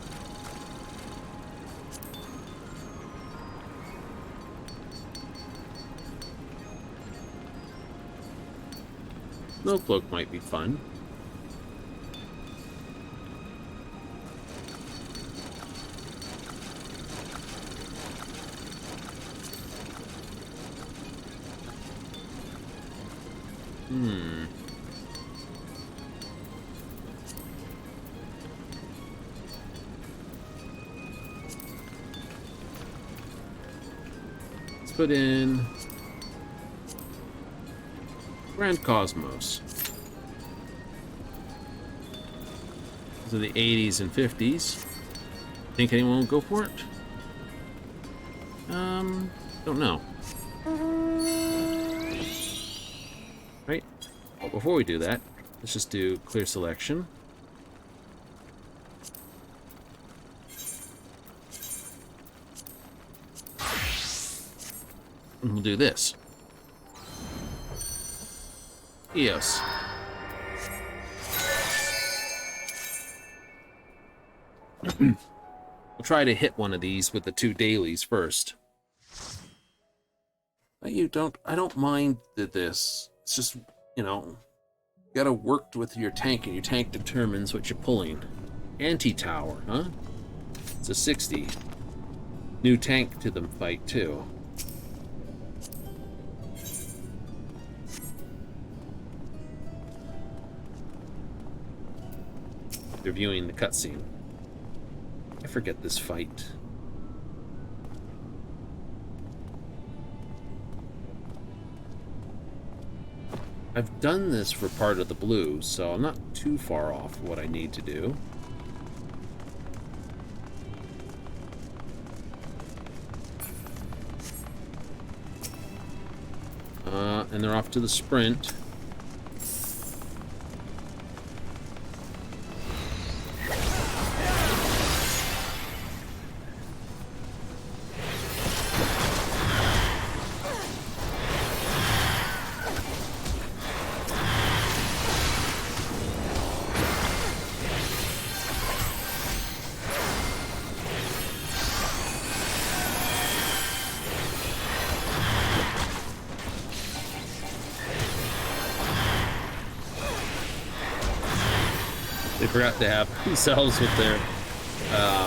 Snowcloak might be fun. Hmm. Let's put in Grand Cosmos. These are the 80s and 50s. Think anyone will go for it? Don't know. Right? Well, before we do that, let's just do clear selection. And we'll do this. EOS. We'll try to hit one of these with the 2 dailies first. I don't mind this. It's just, you know, you gotta work with your tank, and your tank determines what you're pulling. Anti-tower, huh? It's a 60. New tank to the fight, too. They're viewing the cutscene. I forget this fight. I've done this for part of the blue, so I'm not too far off what I need to do. And they're off to the sprint. They forgot to have themselves with their, yeah.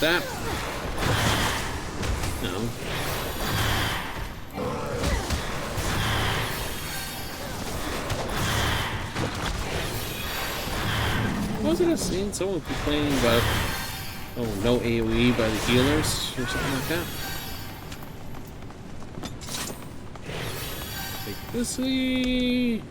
That? No. Wasn't I seeing someone complaining about, oh, no AoE by the healers or something like that? Take this way.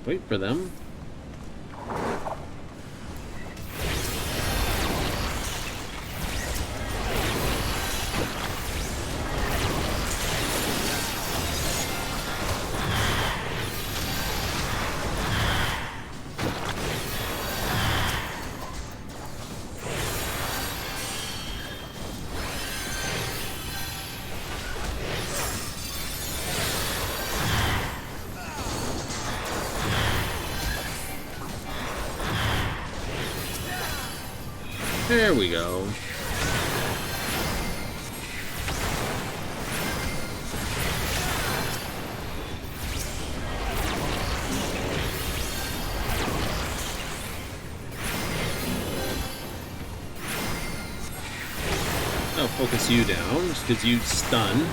Wait for them. There we go. I'll focus you down, just because you stun.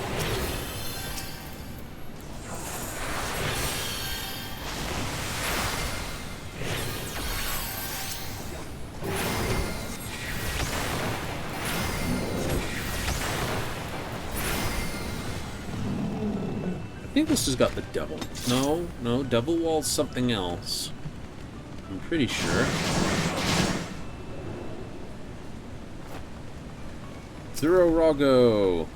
I think this has got the devil. No, devil wall's something else. I'm pretty sure. Zero Rago.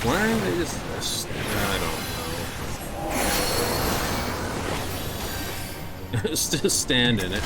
Why are they just... I don't know. Still stand in it.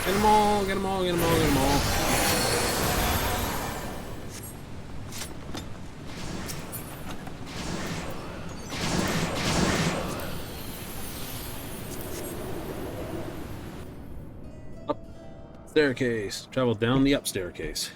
Get them all, get them all, get them all, get them all. Up staircase. Travel down the up staircase.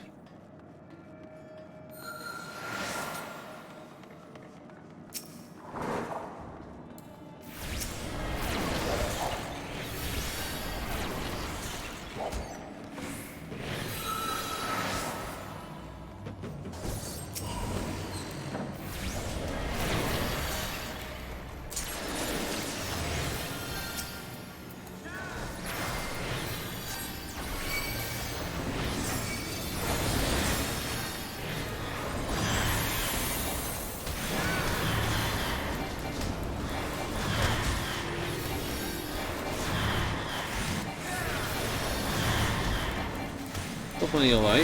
Plenty of life.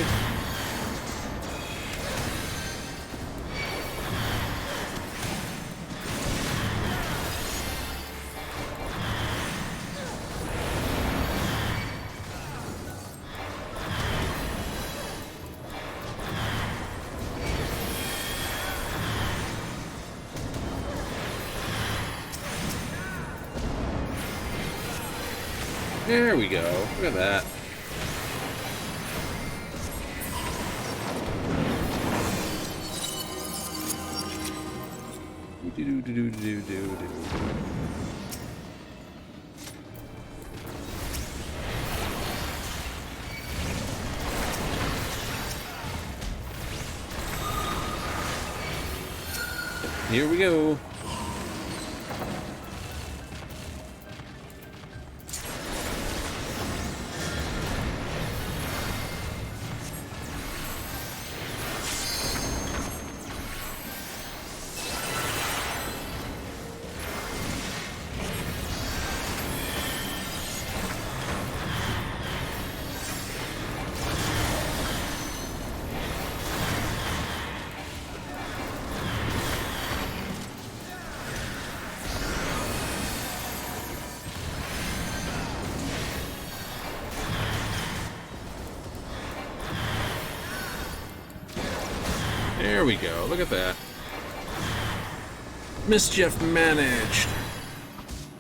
There we go. Look at that. here we go. There we go. Look at that. Mischief managed.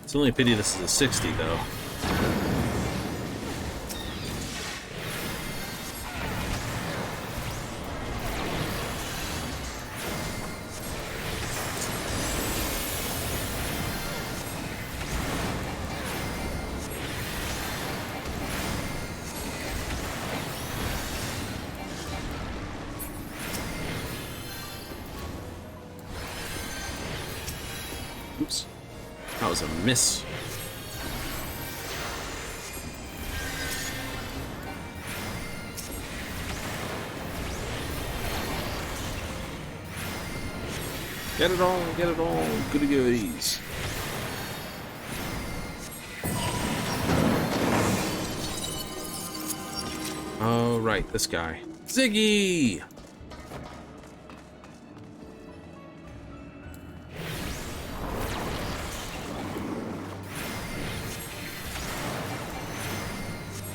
It's only a pity this is a 60, though. Oops. That was a miss. Get it all, get it all. Goody goodies. Oh, right, this guy. Ziggy!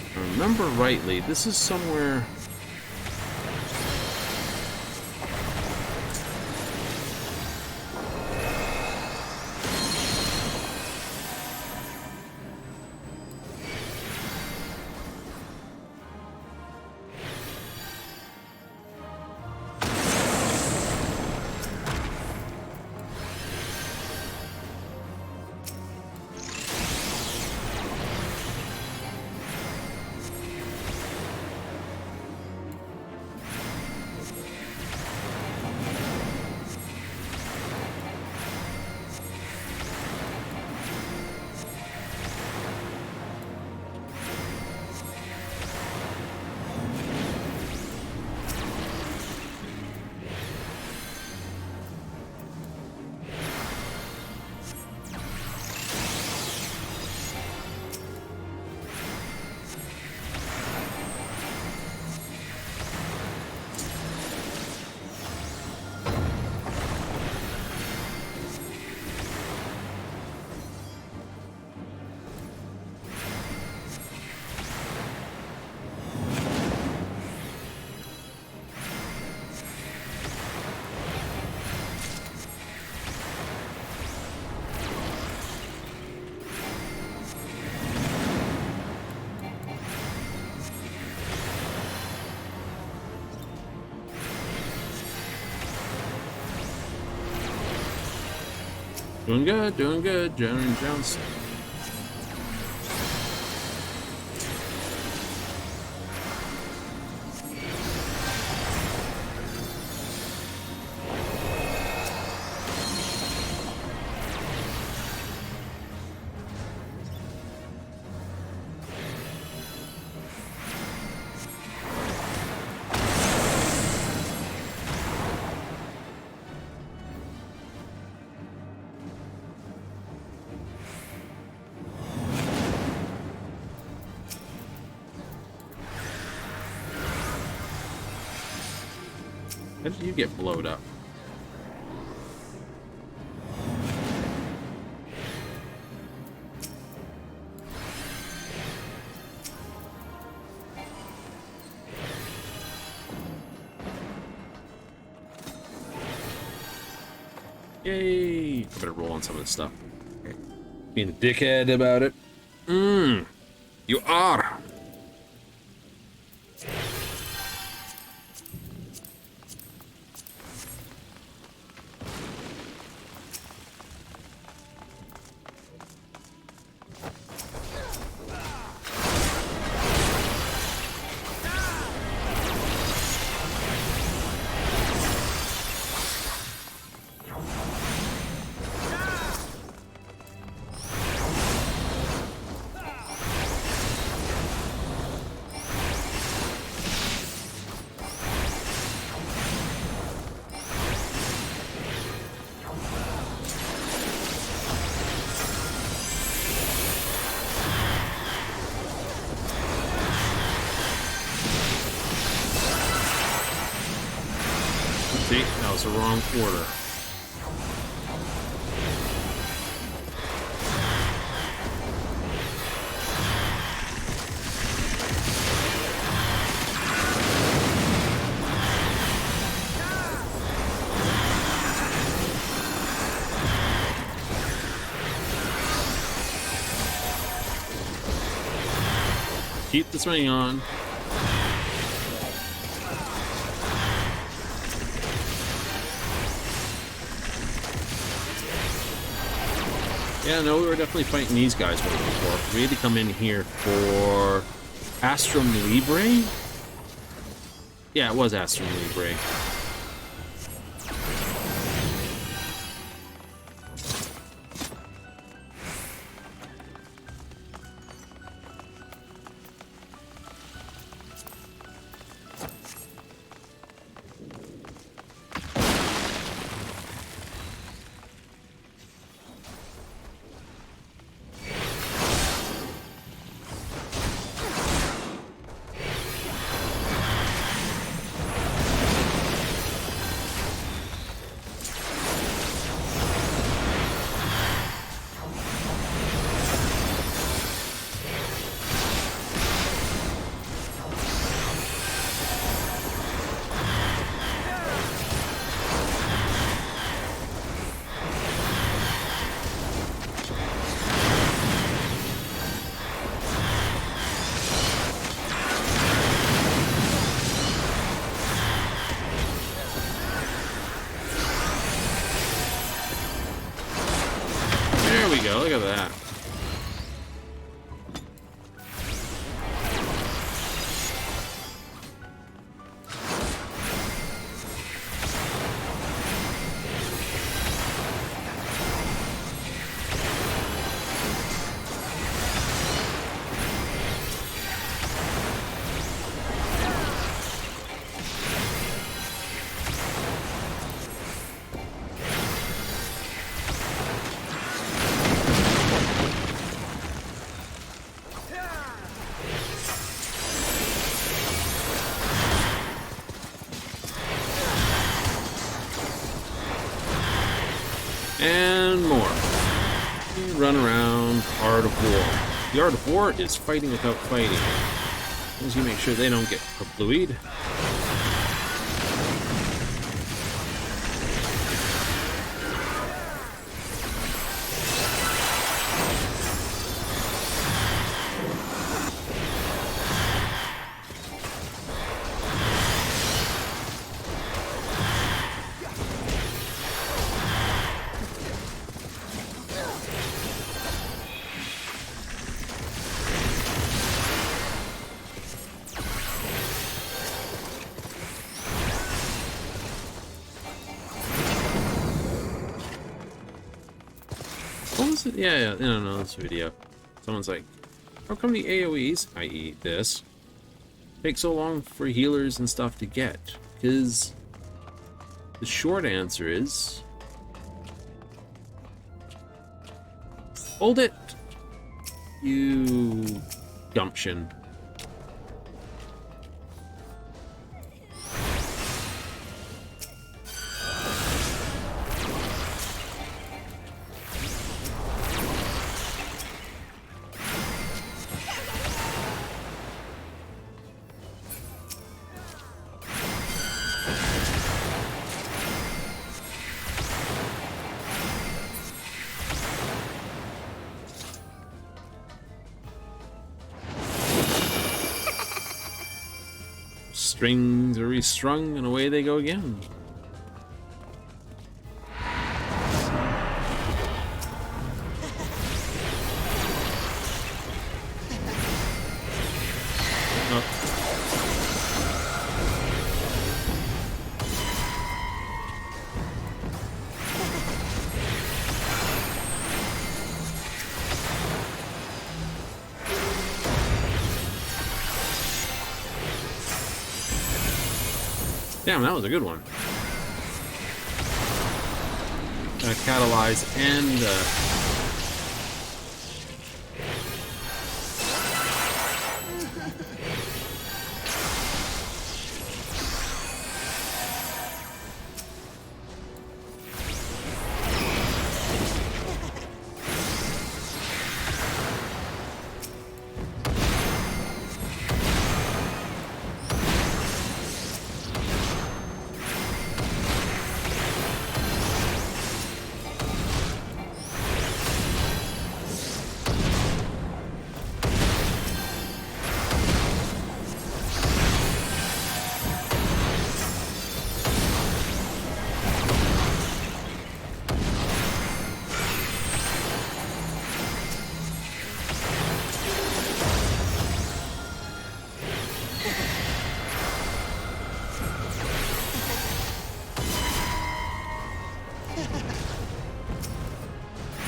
If I remember rightly, this is somewhere... Doing good, Jones Johnson. How did you get blowed up? Yay! I better roll on some of this stuff. Being a dickhead about it. You are! See, that was the wrong order. Keep the swing on. Yeah, no, we were definitely fighting these guys way before. We had to come in here for Astrum Libre? Yeah, it was Astrum Libre. Look at that. And more. You run around. Art of War. The Art of War is fighting without fighting. As long as you make sure they don't get kablooied. What was it? Yeah, no, this video. Someone's like, how come the AoEs, i.e. this, take so long for healers and stuff to get? Because the short answer is... hold it! You... gumption. Strings are restrung, and away they go again. Damn, that was a good one. Catalyze and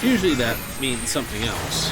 Usually that means something else.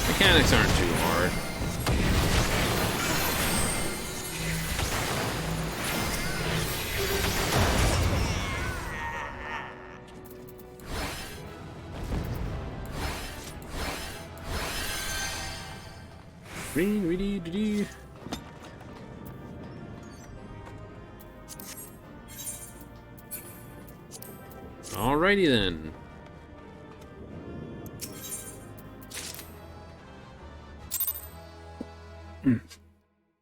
Mechanics aren't too hard. Green, ready, dee. Alrighty then.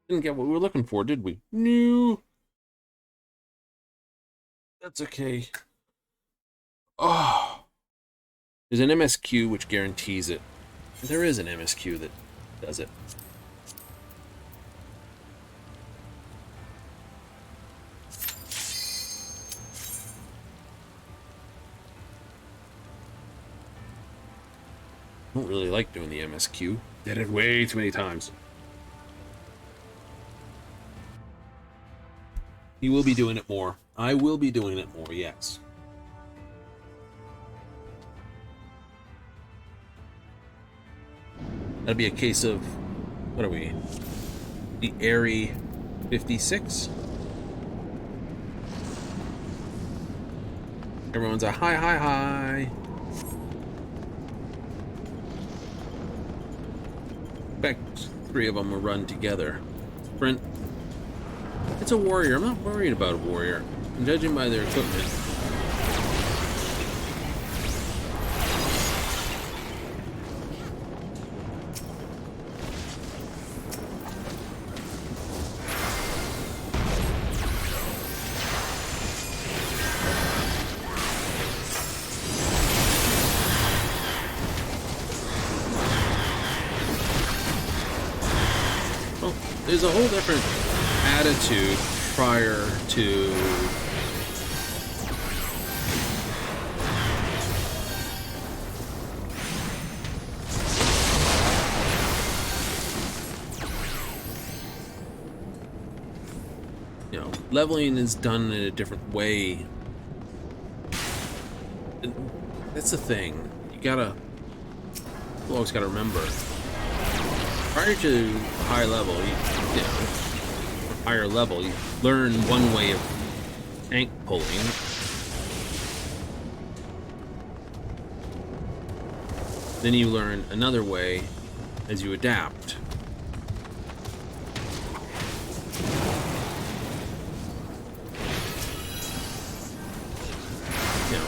Didn't get what we were looking for, did we? No. That's okay. Oh. There's an MSQ which guarantees it. There is an MSQ that does it. I don't really like doing the MSQ. Did it way too many times. He will be doing it more. I will be doing it more, yes. That'd be a case of, what are we? The Airy 56? Everyone's a hi, hi, hi. In fact, 3 of them will run together. Sprint. It's a warrior. I'm not worried about a warrior. I'm judging by their equipment. Well, there's a whole different attitude prior to leveling is done in a different way. And that's the thing. You always gotta remember. Prior to high level, higher level, you learn one way of tank pulling. Then you learn another way as you adapt.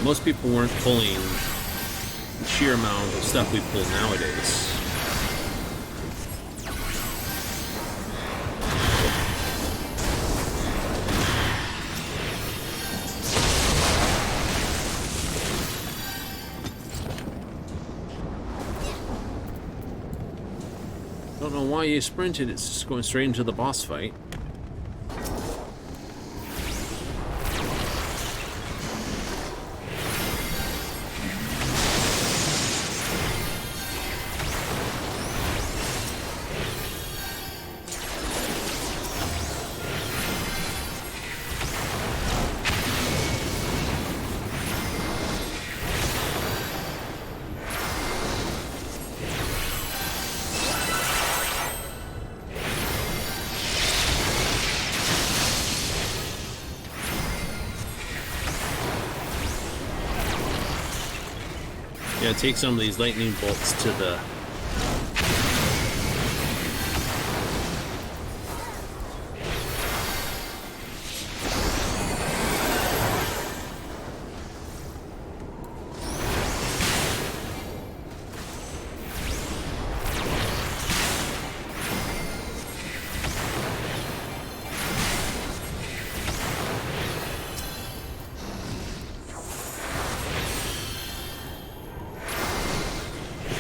Most people weren't pulling the sheer amount of stuff we pull nowadays. Don't know why you sprinted, it's just going straight into the boss fight. Yeah, take some of these lightning bolts to the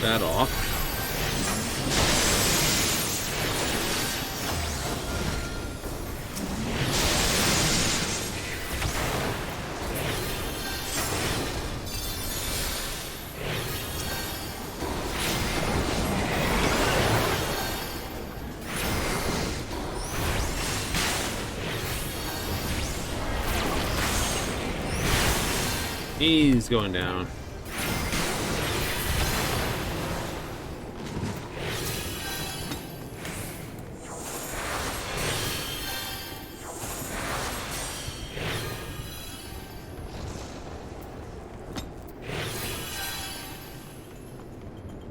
that off. He's going down.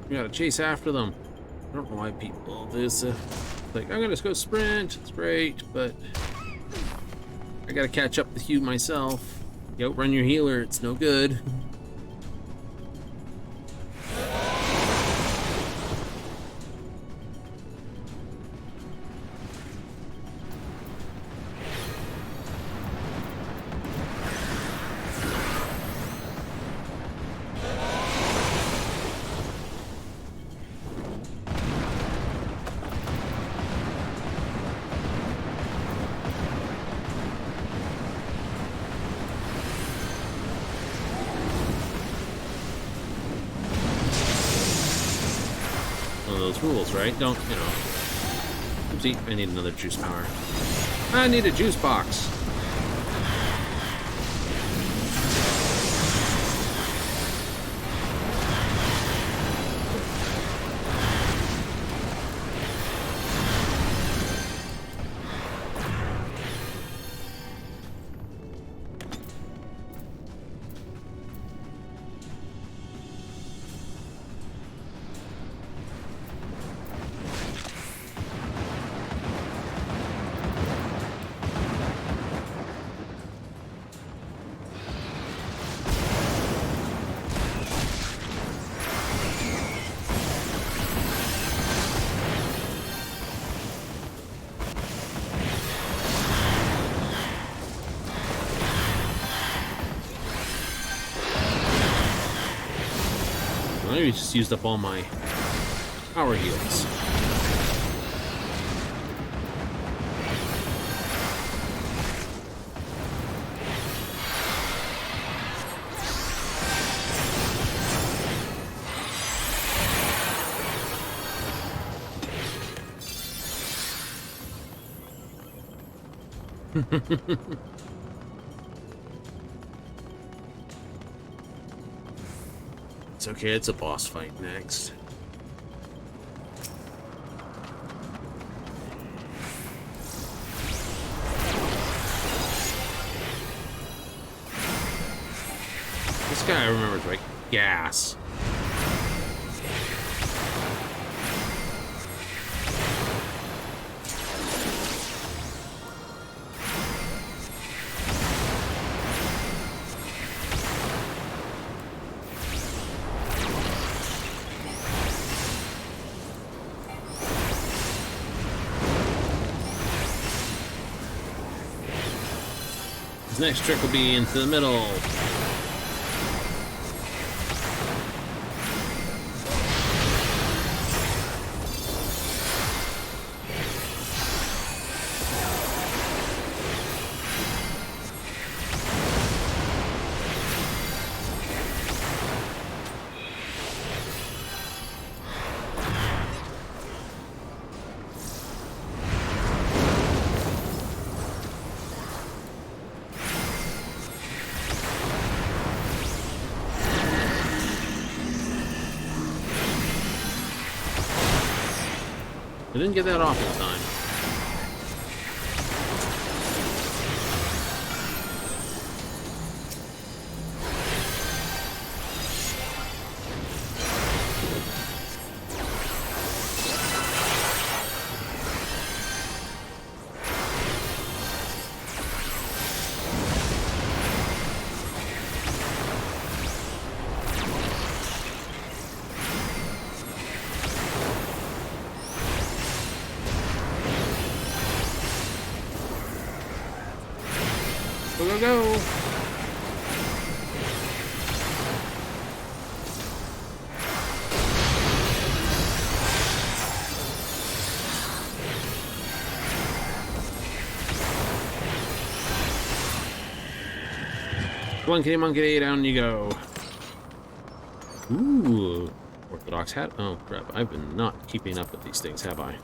We gotta chase after them. I don't know why people do this. Like, I'm gonna just go sprint. It's great, but I gotta catch up with you myself. You outrun your healer, it's no good. Those rules, right? Don't, you know. Oopsie, I need another juice power. I need a juice box. I just used up all my power heals. It's okay, it's a boss fight next. This guy I remember is like gas. His next trick will be into the middle. I didn't get that off in time. Go, go, go! Monkey, monkey, down you go. Ooh, Orthodox hat. Oh crap! I've been not keeping up with these things, have I?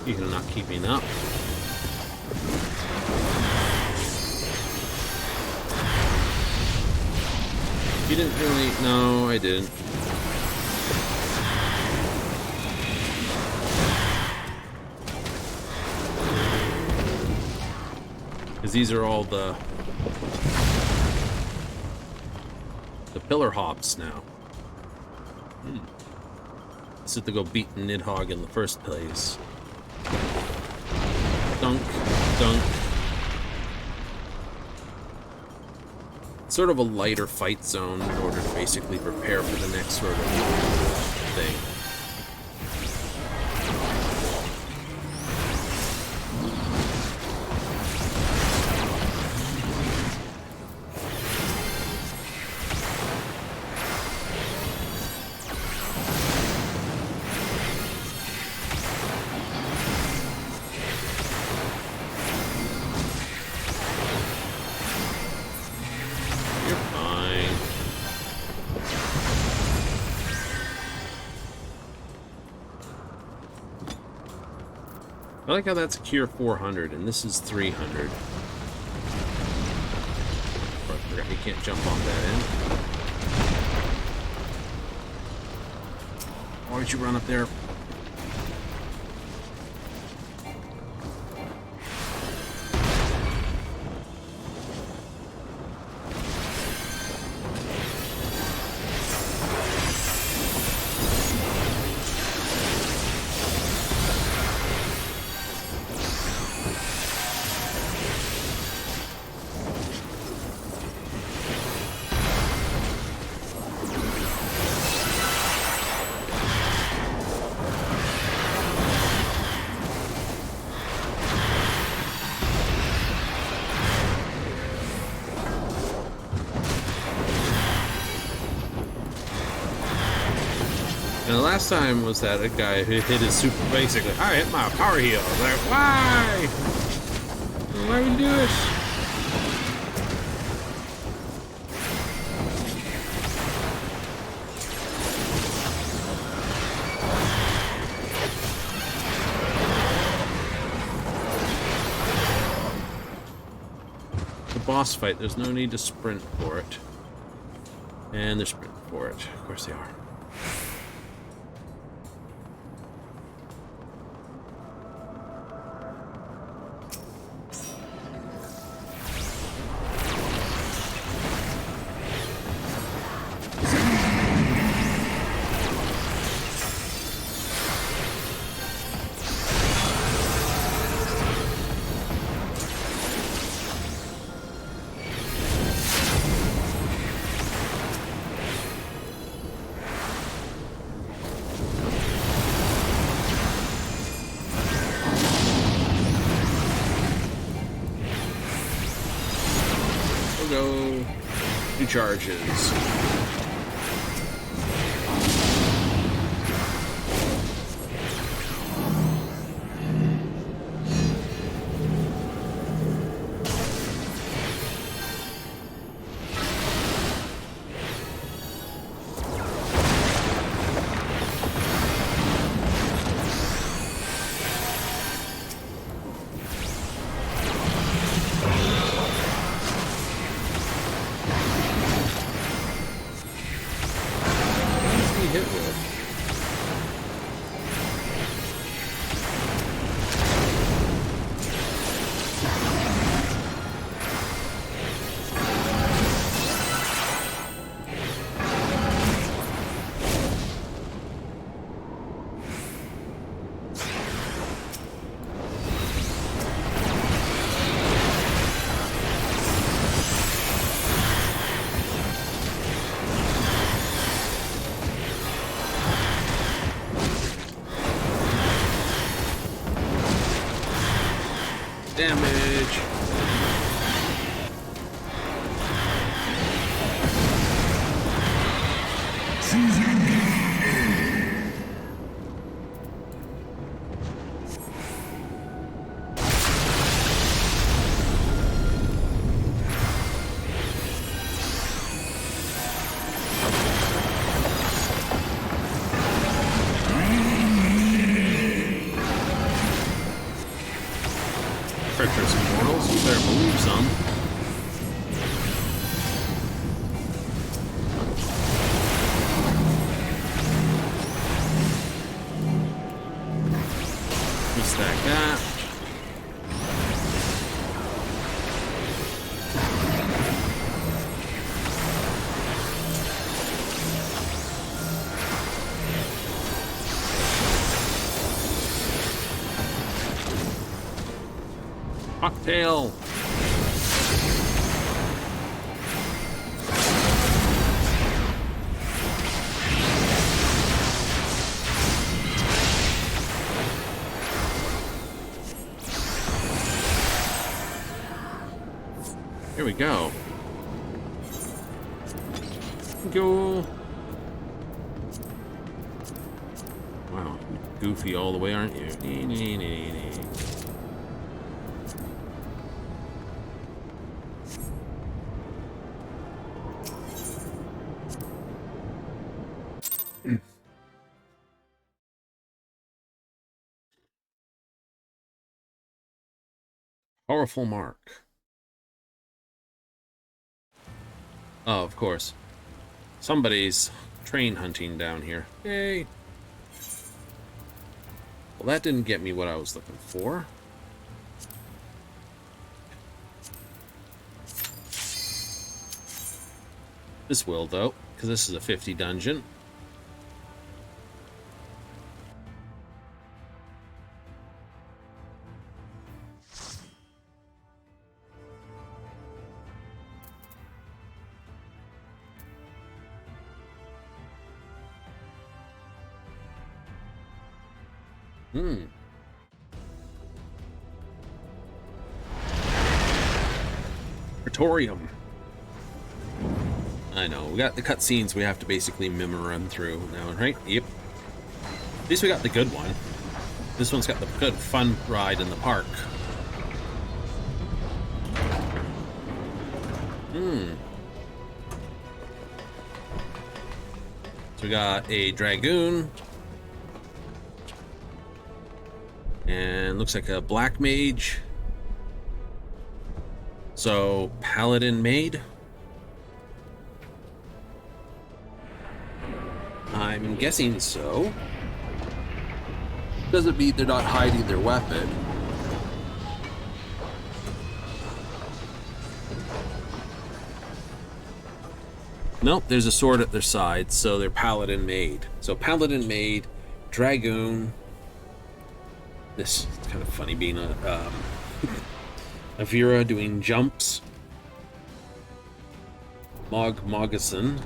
Speaking of not keeping up. You didn't really... No, I didn't. Because these are all the pillar hops now. This is to go beat Nidhogg in the first place. Dunk, dunk. Sort of a lighter fight zone in order to basically prepare for the next sort of thing. I like how that's a cure 400 and this is 300. Oh, I forgot you can't jump off that end. Why don't you run up there? And the last time was that a guy who hit his super basically, I hit my power heal. I was like, why? Why would you do this? The boss fight, there's no need to sprint for it. And they're sprinting for it. Of course they are. Go. 2 charges. Hit with. Damage. treacherous mortals. You better believe some. Stack that. Cocktail. Here we go. Go. Wow, goofy all the way, aren't you? Powerful mark. Oh, of course. Somebody's train hunting down here. Yay! Well, that didn't get me what I was looking for. This will, though, because this is a 50 dungeon. Praetorium. I know, we got the cutscenes we have to basically run through now, right? Yep. At least we got the good one. This one's got the good fun ride in the park. So we got a dragoon. And looks like a black mage. So, paladin maid. I'm guessing so. Doesn't mean they're not hiding their weapon. Nope, there's a sword at their side, so they're paladin maid. So, paladin maid, dragoon. This is kind of funny being a Vera doing jumps. Moggeson.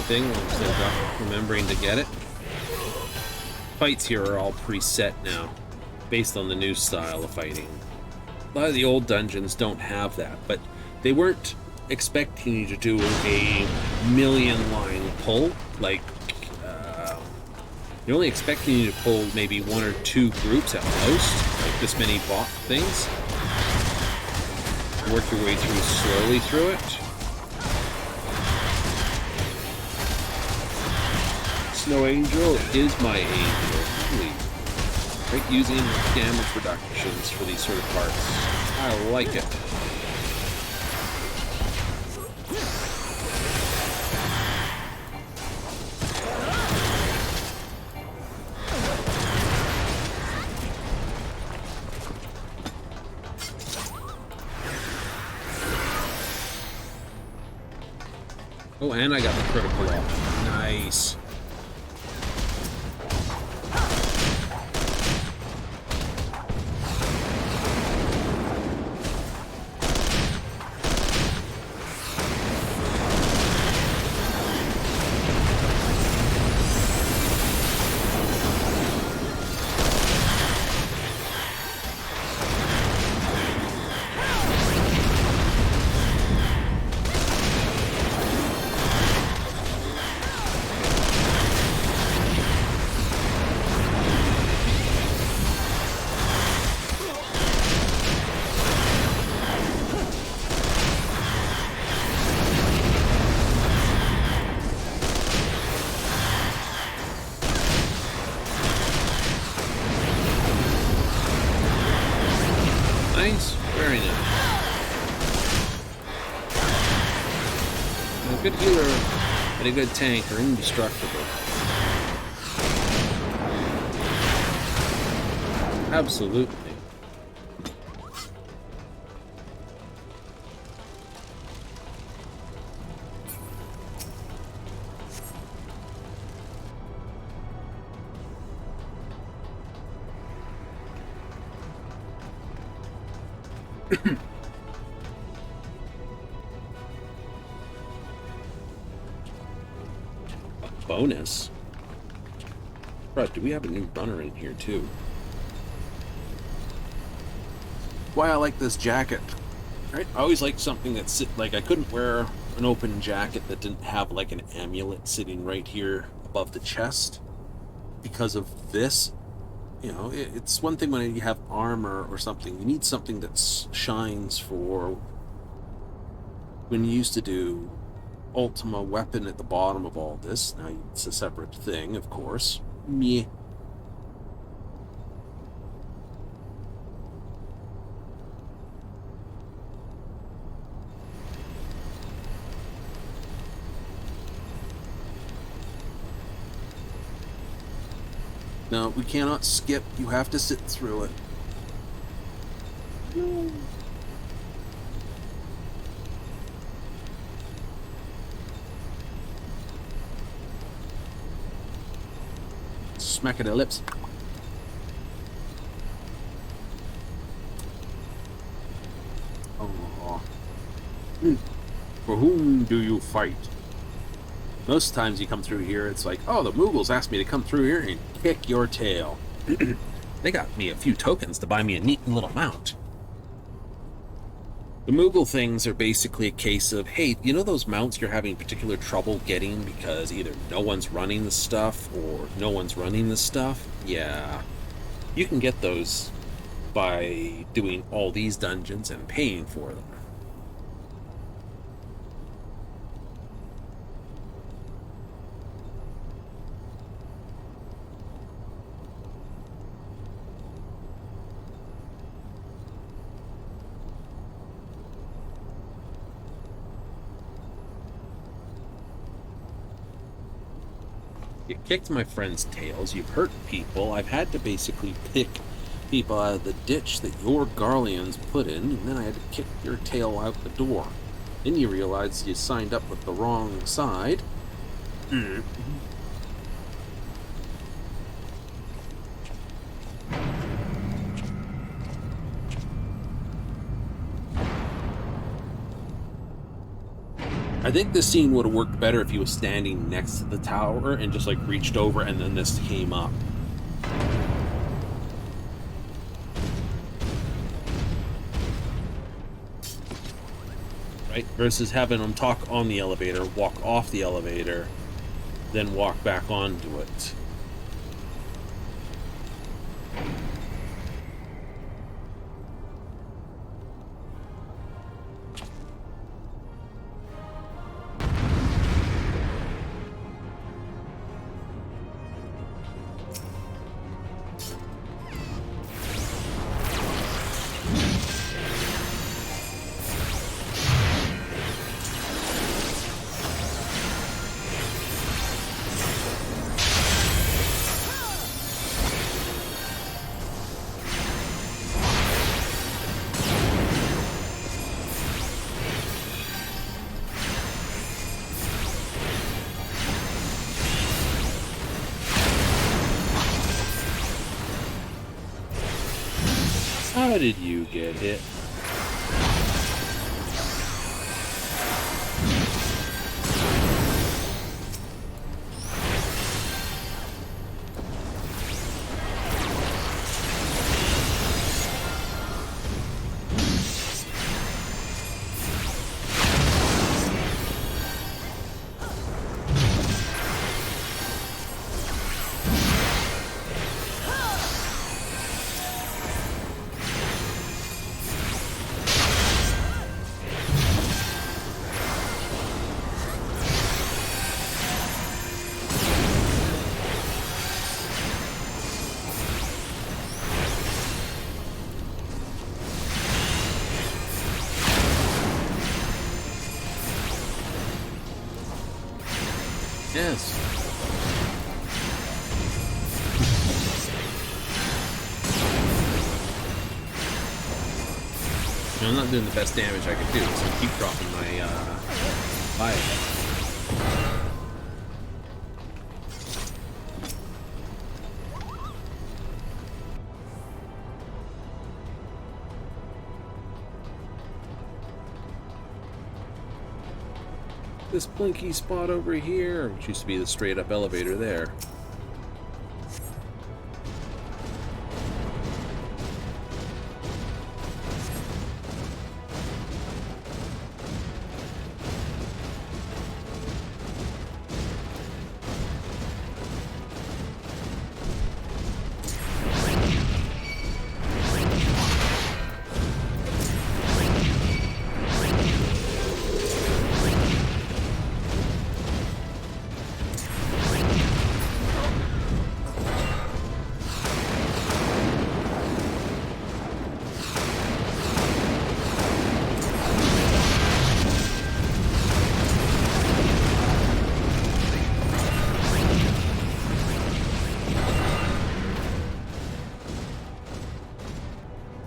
Thing, I'm still remembering to get it. Fights here are all preset now, based on the new style of fighting. A lot of the old dungeons don't have that, but they weren't expecting you to do a million line pull. Like, they're only expecting you to pull maybe one or two groups at most, like this many bot things. Work your way slowly through it. Snow Angel is my angel. Really great using damage reductions for these sort of parts. I like it. Oh, and I got the critical up. Nice. good healer and a good tank are indestructible. Absolutely. Bonus? Right, do we have a new runner in here too? Why I like this jacket. Right? I always like something that's like I couldn't wear an open jacket that didn't have like an amulet sitting right here above the chest because of this. You know, it's one thing when you have armor or something. You need something that shines for when you used to do Ultima weapon at the bottom of all this. Now it's a separate thing, of course. Meh. No, we cannot skip. You have to sit through it. No. Smack of the lips. Oh. For whom do you fight? Most times you come through here, it's like, oh, the Moogles asked me to come through here and kick your tail. They got me a few tokens to buy me a neat little mount. The Moogle things are basically a case of, hey, you know those mounts you're having particular trouble getting because either no one's running the stuff or no one's running the stuff? Yeah. You can get those by doing all these dungeons and paying for them. You kicked my friend's tails, you've hurt people, I've had to basically pick people out of the ditch that your Garleans put in, and then I had to kick your tail out the door. Then you realized you signed up with the wrong side. I think this scene would have worked better if he was standing next to the tower and just like reached over and then this came up. Right? Versus having him talk on the elevator, walk off the elevator, then walk back onto it. How did you get hit? Yes. I'm not doing the best damage I could do, so I keep dropping my fire. This blinky spot over here, which used to be the straight up elevator there.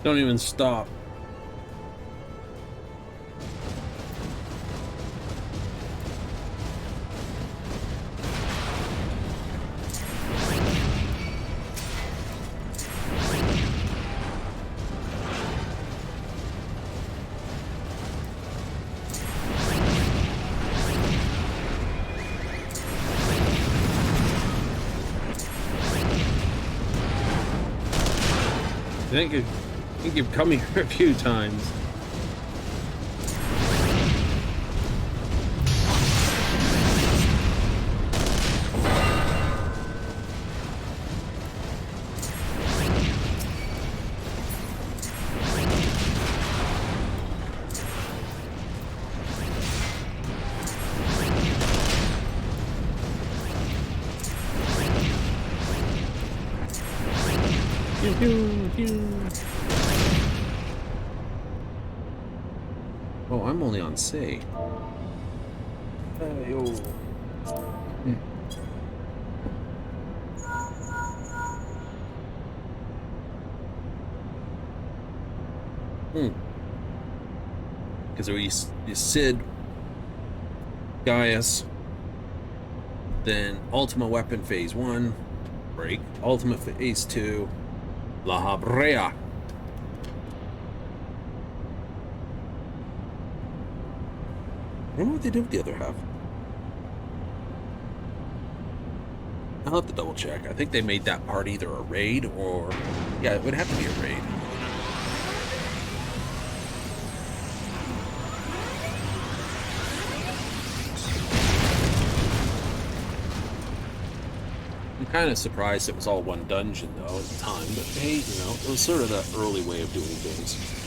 Don't even stop. I think you've come here a few times. Oh, I'm only on C. Because we Sid, Gaius, then Ultima Weapon Phase 1, break, Ultima Phase 2, La Habrea. I don't know what they did with the other half. I'll have to double check. I think they made that part either a raid or... yeah, it would have to be a raid. I'm kind of surprised it was all one dungeon, though, at the time. But hey, you know, it was sort of the early way of doing things.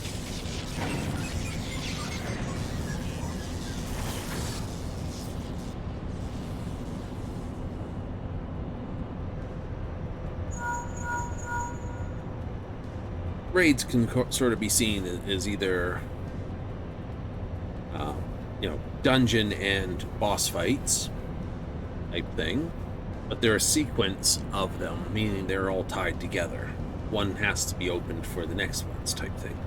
Raids can sort of be seen as either, you know, dungeon and boss fights type thing, but they're a sequence of them, meaning they're all tied together. One has to be opened for the next one's type thing.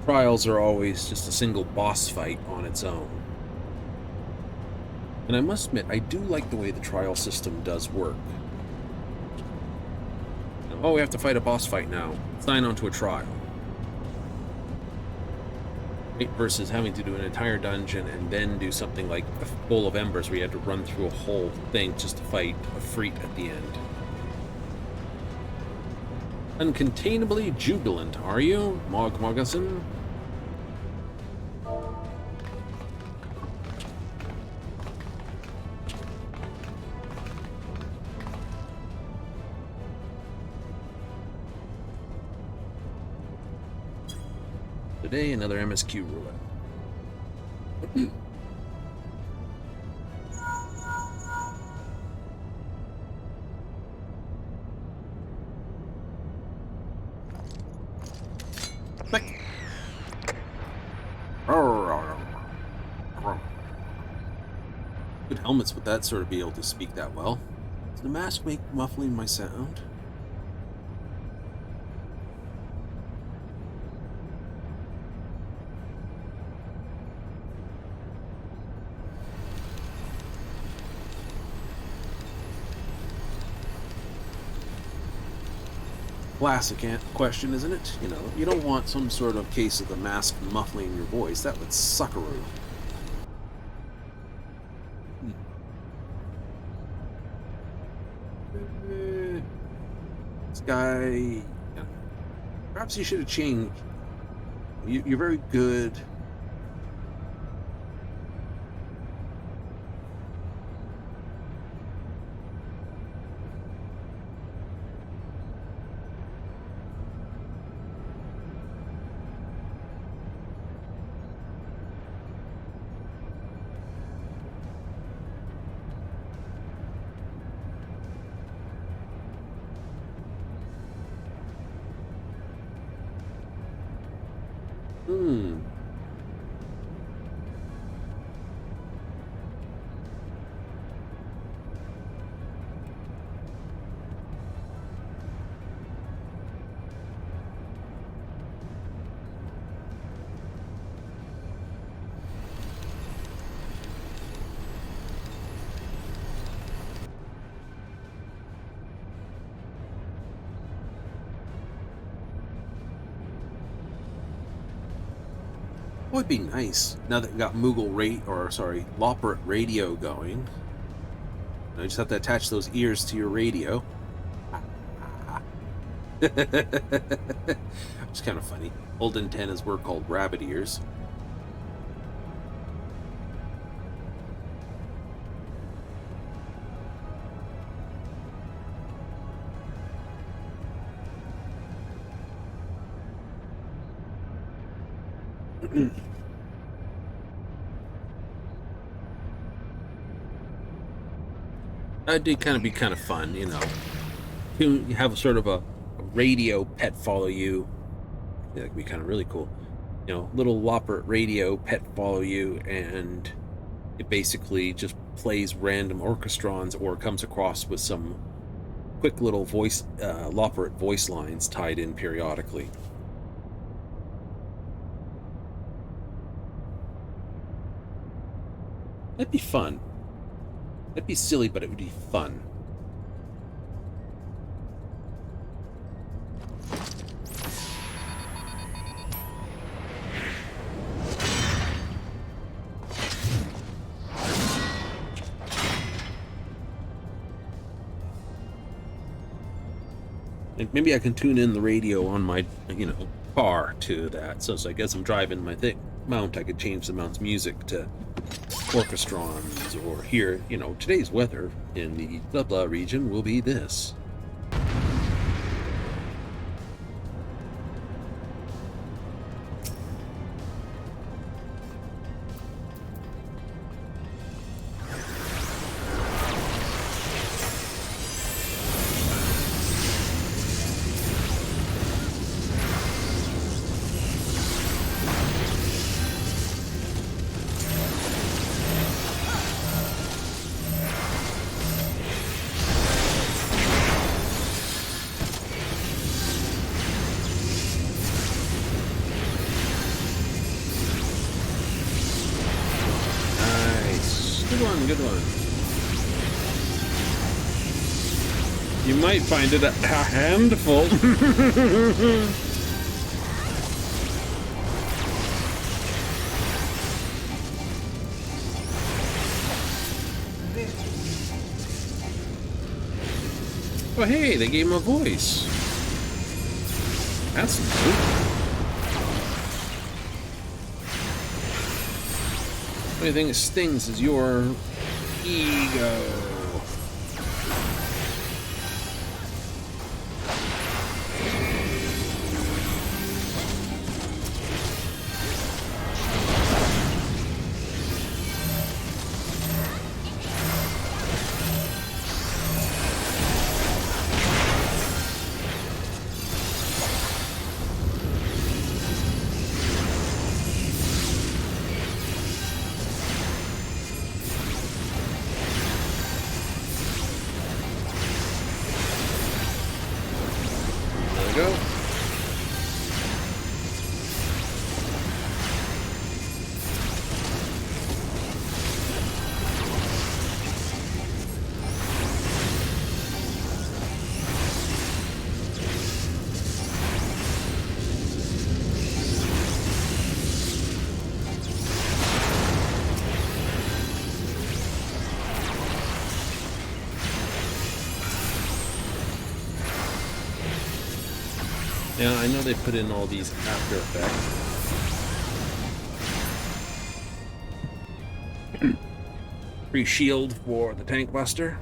Trials are always just a single boss fight on its own. And I must admit, I do like the way the trial system does work. Oh, we have to fight a boss fight now. Sign on to a trial. Right? Versus having to do an entire dungeon and then do something like a Bowl of Embers where you had to run through a whole thing just to fight a freak at the end. Uncontainably jubilant, are you, Mog Mogason? Today, another MSQ roulette. Good helmets with that sort of be able to speak that well. Does the mask make muffling my sound? Classic question, isn't it? You know, you don't want some sort of case of the mask muffling your voice. That would suckaroo. This guy... Perhaps you should have changed. You're very good. Would be nice now that you got Loperet radio going. You just have to attach those ears to your radio. It's kind of funny. Old antennas were called rabbit ears. That'd kind of be kind of fun, you know. You have sort of a radio pet follow you. Yeah, that'd be kind of really cool. You know, little Loperet radio pet follow you, and it basically just plays random orchestrons or comes across with some quick little Loperet voice lines tied in periodically. That'd be fun. That'd be silly, but it would be fun. And maybe I can tune in the radio on my, car to that. So I guess I'm driving my mount. I could change the mount's music to orchestrons, or here, today's weather in the blah blah region will be this. Good one. You might find it a handful. Oh, hey, they gave him a voice. That's neat. The only thing that stings is your ego. Yeah, I know they put in all these after effects. Free shield for the tank buster.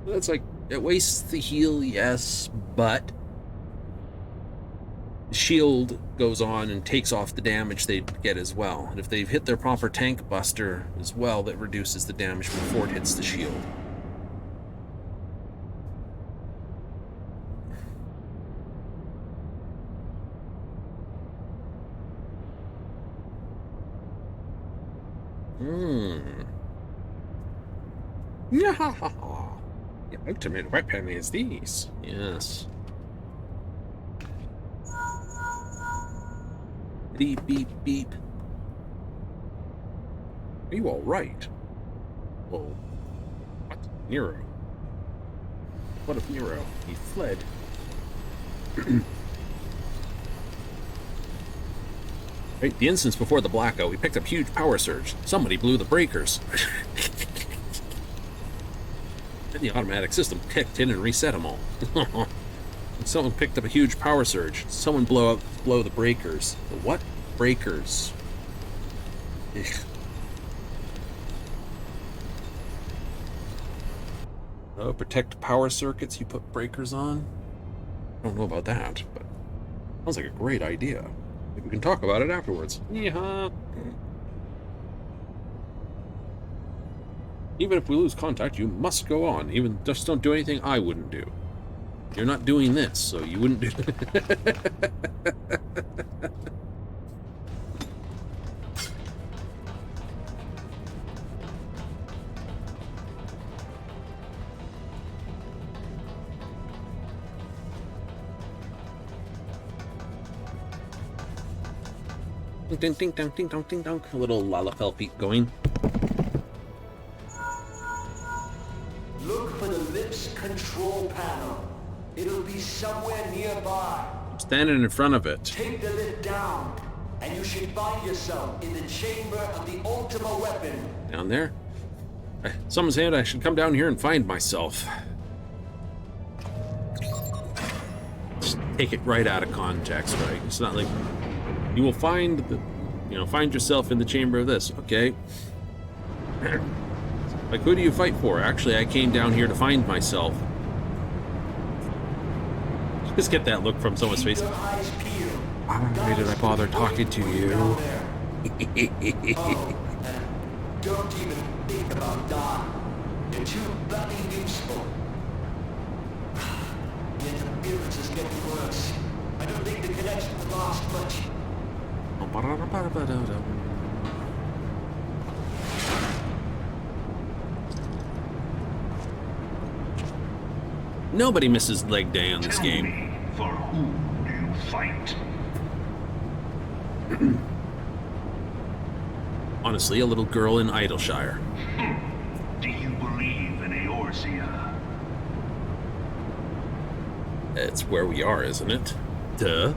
That's like, it wastes the heal, yes, but the shield goes on and takes off the damage they get as well. And if they've hit their proper tank buster as well, that reduces the damage before it hits the shield. Yeah. The ultimate weapon is these. Yes. Beep, beep, beep. Are you all right? Whoa. What? Nero. What of Nero? He fled. Right, the instance before the blackout, we picked up huge power surge. Somebody blew the breakers. Then the automatic system kicked in and reset them all. Someone picked up a huge power surge. Someone blow the breakers. The what? Breakers. Ugh. Oh, protect power circuits you put breakers on? I don't know about that, but sounds like a great idea. Maybe we can talk about it afterwards. Yeah. Even if we lose contact, you must go on. Even just don't do anything I wouldn't do. You're not doing this, so you wouldn't do ding ding ding ding dong ding dong. A little Lalafell feet going. Look for the lips control panel. It'll be somewhere nearby. I'm standing in front of it. Take the lid down, and you should find yourself in the chamber of the Ultima weapon. Down there? Someone's saying I should come down here and find myself. Just take it right out of context, right? It's not like you will find the, find yourself in the chamber of this. Okay. Like, who do you fight for? Actually, I came down here to find myself. Just get that look from someone's face. Why did I bother talking to you? Don't even think about that. You're too bloody useful. The interference is getting worse. I don't think the connection will last much. Nobody misses leg day on this game. Me, for whom do you fight? Honestly, a little girl in Idleshire. Do you believe in Eorzea? It's where we are, isn't it? Duh.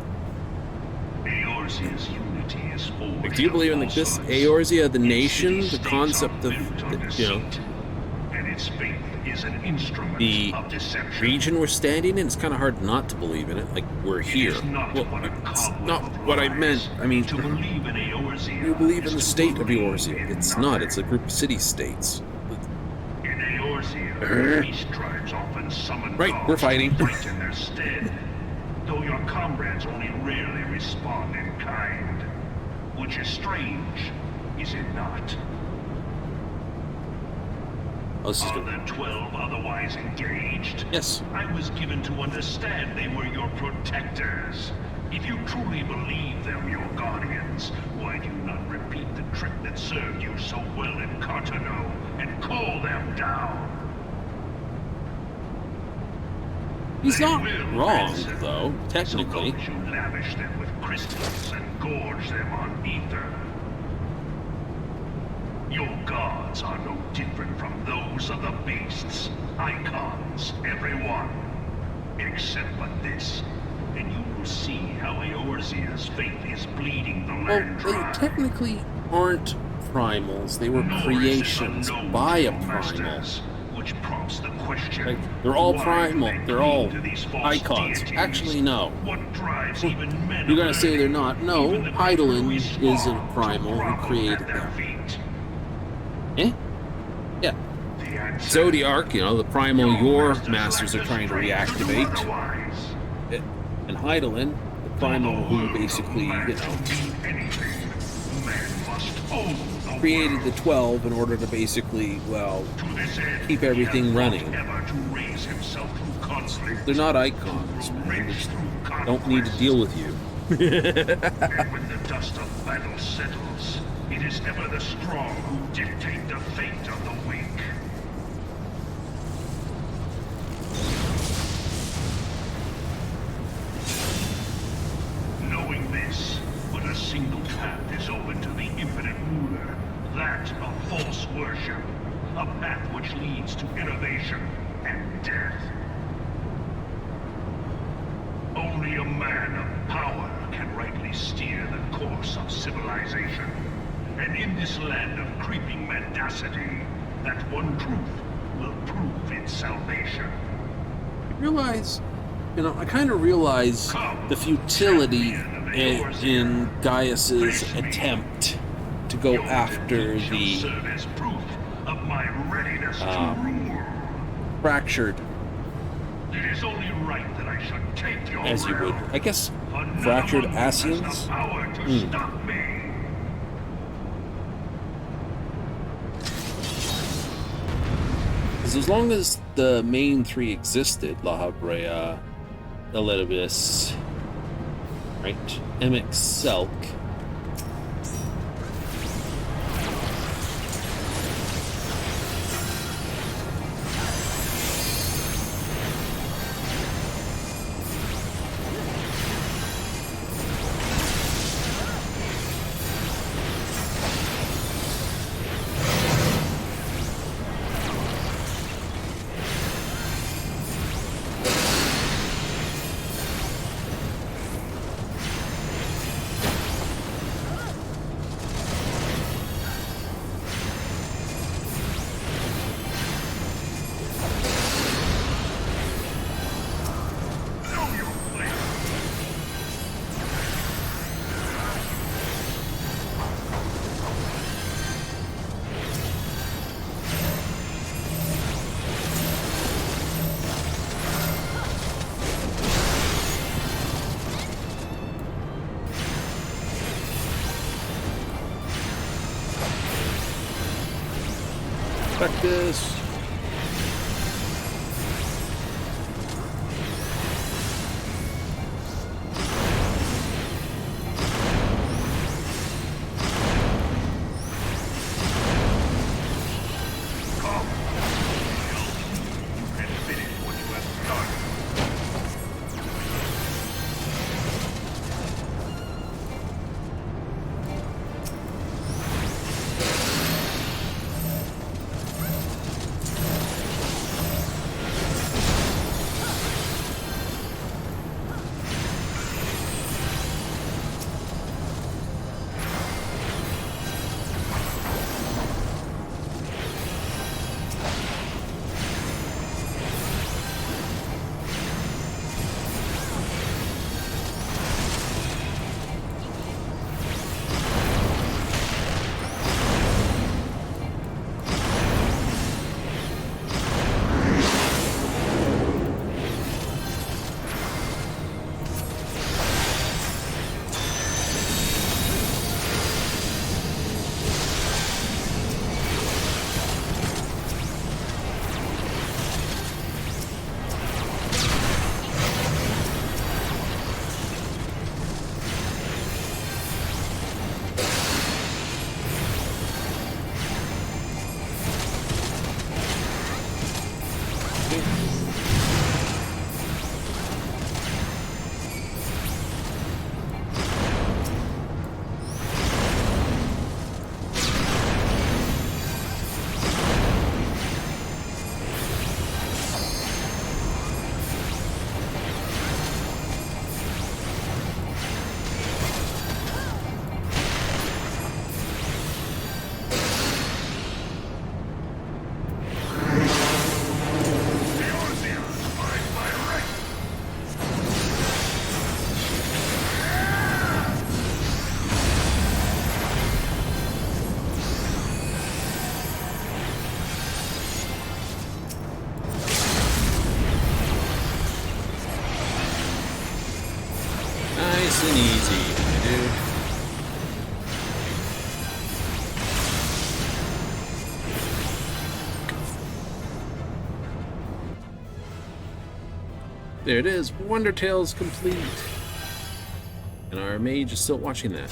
Eorzea's unity is forged. Like, do you believe in like this Eorzea, the nation, the concept of, and its faith is an instrument the of deception. region we're standing in? It's kind of hard not to believe in it. Like, we're here. It's not what I meant. I mean, to believe in Eorzea. you believe in the state of Eorzea. It's not. It's a group of city-states. In Eorzea, peace tribes often summon Right, gods we're fighting. to fight in their stead. Though your comrades only rarely respond in kind. Which is strange, is it not? Oh, this is Are good. the 12 otherwise engaged? Yes. I was given to understand they were your protectors. If you truly believe them your guardians, why do you not repeat the trick that served you so well in Cartano and call them down? He's They not will wrong, ransom. though, technically. So don't you lavish them with crystals and gorge them on ether. Your gods are no different from those of the beasts. Icons, everyone. Except for this. And you will see how Eorzea's faith is bleeding the Well, land they dry. technically aren't primals. They were Nor is it the creations known by a true primal. masters, which which prompts the question. Like, they're all why primal. do they They're all cling to these false icons. deities? Actually, no. What drives even men You're gonna of say they're learning? not. No, Even the Hydaelyn Louis is a Suave primal to who grovel created at their them. feet. Eh? Yeah. The answer. Zodiark, you know, the primal your masters are like trying to the strength do reactivate. otherwise. And Hydaelyn, the primal who basically, you know, created the 12 in order to basically, well, keep everything running. They're not icons, man. They just don't need to deal with you. And when the dust of battle settles, it is ever the strong who dictate the fate of the weak. Knowing this, but a single path is open to the infinite ruler, that of false worship, a path which leads to innovation and death. Only a man of power can rightly steer the course of civilization. And in this land of creeping mendacity, that one truth will prove its salvation. Realize, you know, I kind of realize the futility in Gaius's attempt to go after the fractured, It is only right that I should take your as you would, realm. I guess, For none fractured among you has the Asians? power to stop me. Because as long as the main three existed, La Habrea, Elidibus, right, Emic Selk, respect this. Come. And finish what you have started. There it is. Wonder Tales complete. And our mage is still watching that.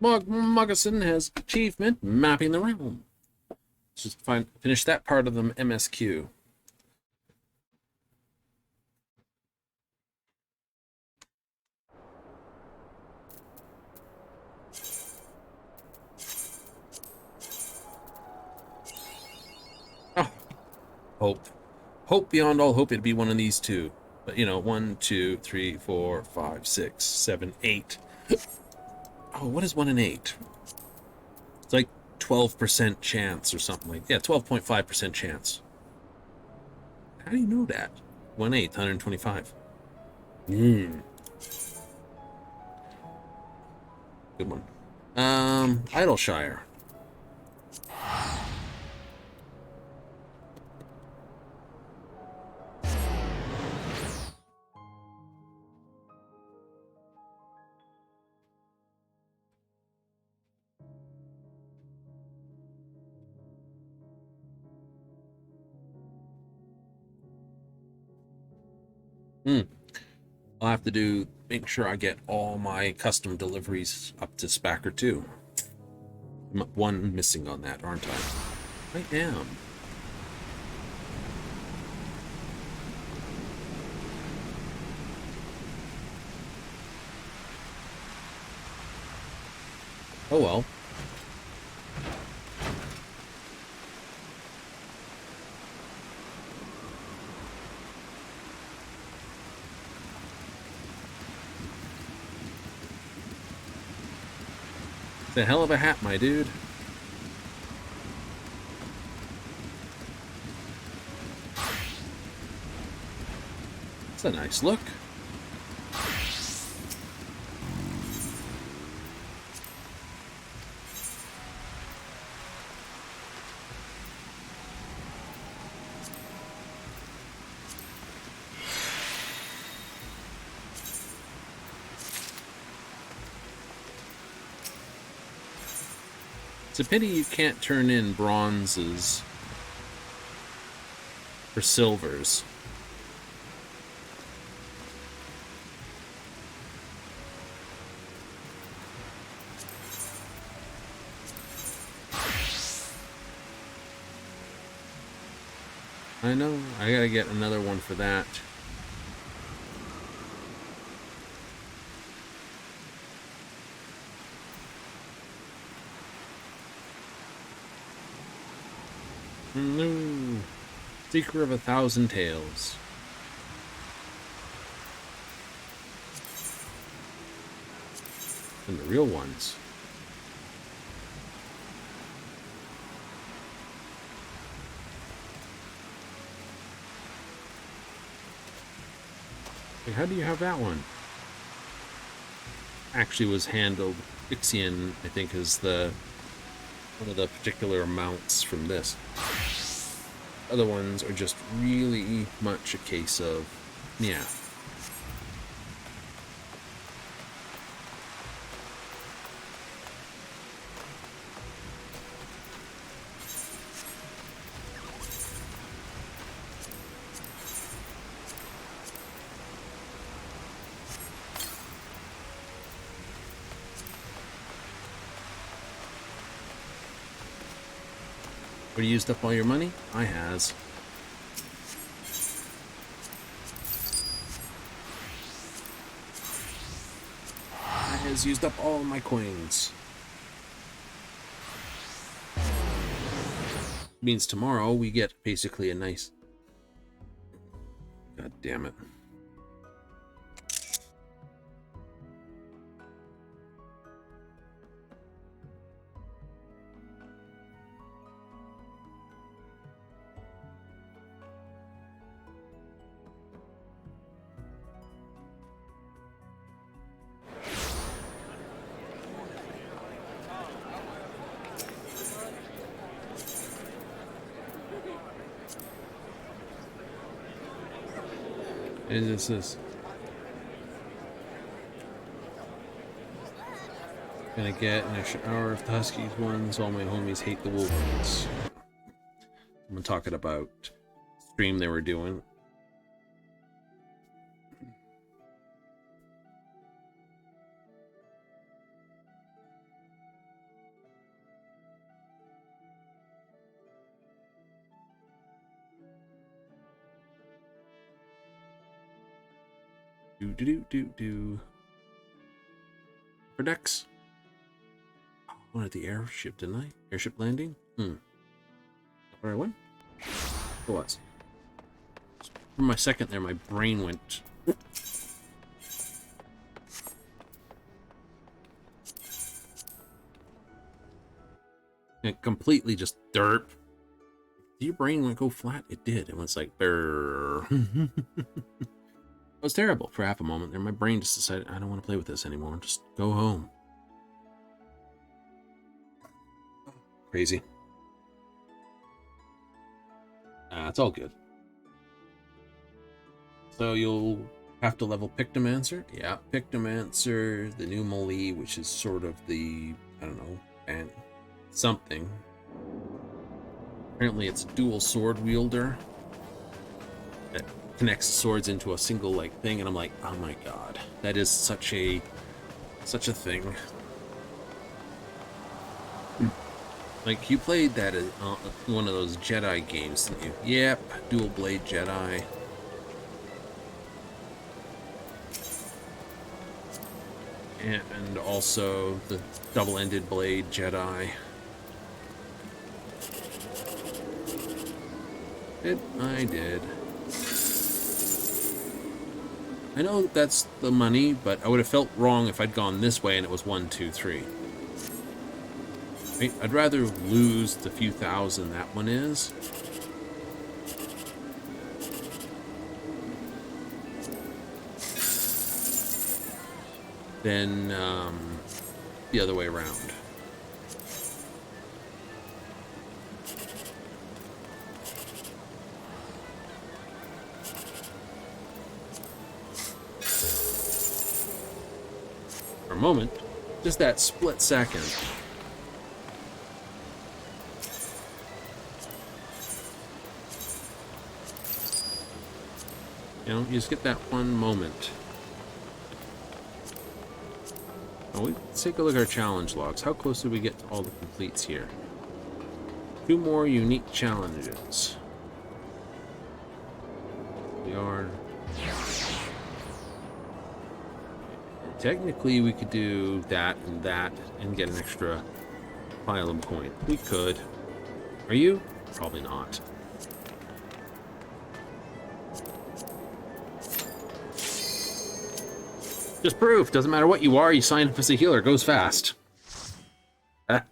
Muggeson has achievement mapping the realm. Let's just finish that part of the MSQ. Oh, hope. Hope beyond all hope it'd be one of these two. But, you know, 1, 2, 3, 4, 5, 6, 7, 8. Oh, what is 1 and 8? It's like 12% chance or something like that. Yeah, 12.5% chance. How do you know that? 1/8, 125. Good one. Idleshire. I'll have to make sure I get all my custom deliveries up to Spacker 2. I'm one missing on that, aren't I? I am. Oh well. It's a hell of a hat, my dude. It's a nice look. It's a pity you can't turn in bronzes for silvers. I know, I gotta get another one for that. No. Seeker of 1,000 Tales. And the real ones. Wait, how do you have that one? Actually was handled. Ixion, I think, is one of the particular amounts from this. Other ones are just really much a case of, yeah. Have you used up all your money? I has. I has used up all my coins. Means tomorrow we get basically a nice... God damn it. Is this? Gonna get an extra hour of the Huskies ones. All my homies hate the Wolverines. I'm talking about stream they were doing. Do. Products. I went at the airship, didn't I? Airship landing? Where I went? It was. For my second there, my brain went. It completely just derp. Did your brain go flat? It did. It was like, brrr. It was terrible for half a moment there. My brain just decided, I don't want to play with this anymore. Just go home. Crazy. It's all good. So you'll have to level Pictomancer. Yeah, Pictomancer, the new melee, which is sort of the, I don't know, and something. Apparently it's a dual sword wielder that connects swords into a single like thing, and I'm like, oh my god, that is such a thing. Like, you played that as one of those Jedi games, didn't you? Yep, dual blade Jedi. And also the double-ended blade Jedi. I did. I know that's the money, but I would have felt wrong if I'd gone this way and it was 1, 2, 3. Right? I'd rather lose the few thousand that one is than the other way around. For a moment, just that split second. You know, you just get that one moment. Oh, let's take a look at our challenge logs. How close did we get to all the completes here? 2 more unique challenges. We are... Technically, we could do that and get an extra pile of coin. We could. Are you? Probably not. Just proof. Doesn't matter what you are, you sign up as a healer. It goes fast. When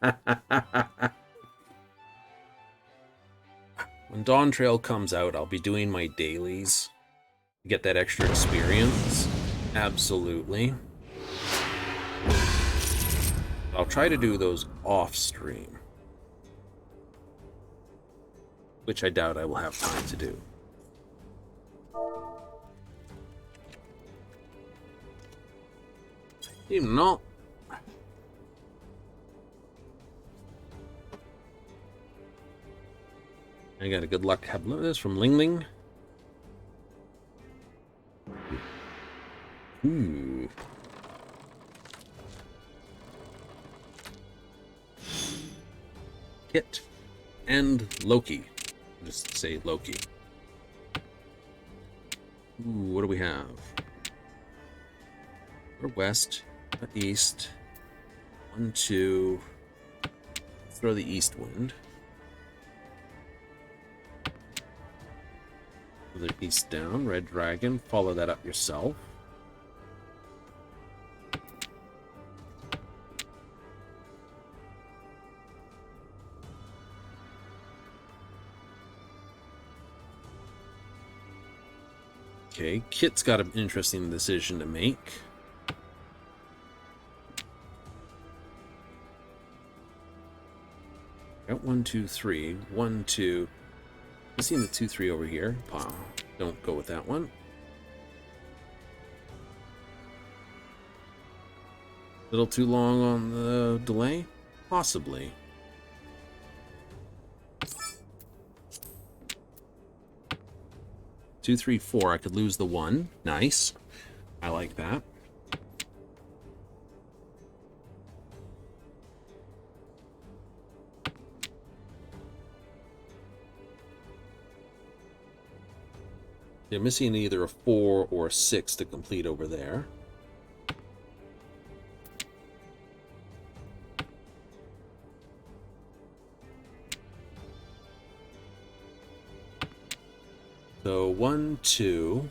Dawn Trail comes out, I'll be doing my dailies to get that extra experience. Absolutely. I'll try to do those off stream, which I doubt I will have time to do. Even though I got a good luck have this from Ling Ling. Ooh. Kit and Loki. Just say Loki. Ooh, what do we have? We're west, but east. 1, 2. Throw the east wind. The east down, red dragon. Follow that up yourself. Okay, Kit's got an interesting decision to make. Got 1, 2, 3. 1, 2. I've seen the 2, 3 over here. Don't go with that one. Little too long on the delay? Possibly. Two, three, four. I could lose the one. Nice. I like that. You're missing either a 4 or a 6 to complete over there. So 1, 2.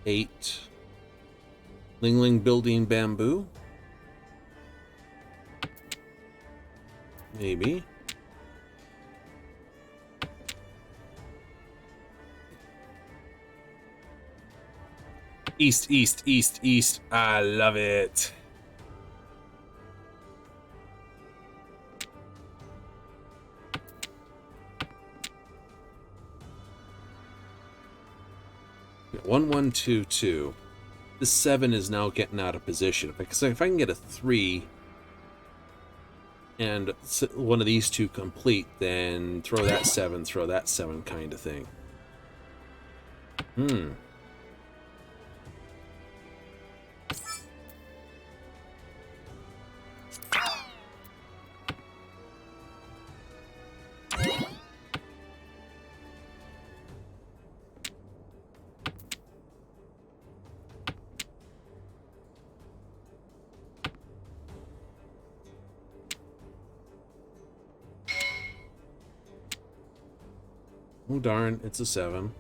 Eight. Ling Ling building bamboo. Maybe. East, east, east, east. I love it. One, one, two, two. The 7 is now getting out of position. Because if I can get a 3 and one of these two complete, then throw that 7 kind of thing. Oh darn, it's a 7.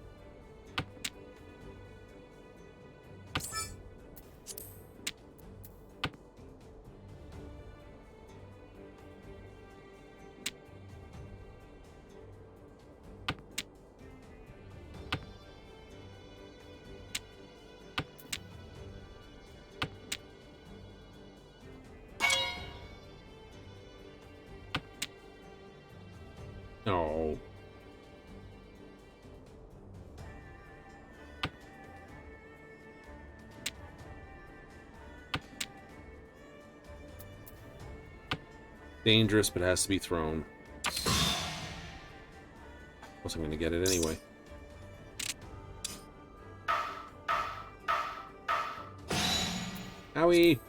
Oh. Dangerous, but has to be thrown. Wasn't going to get it anyway. Owie!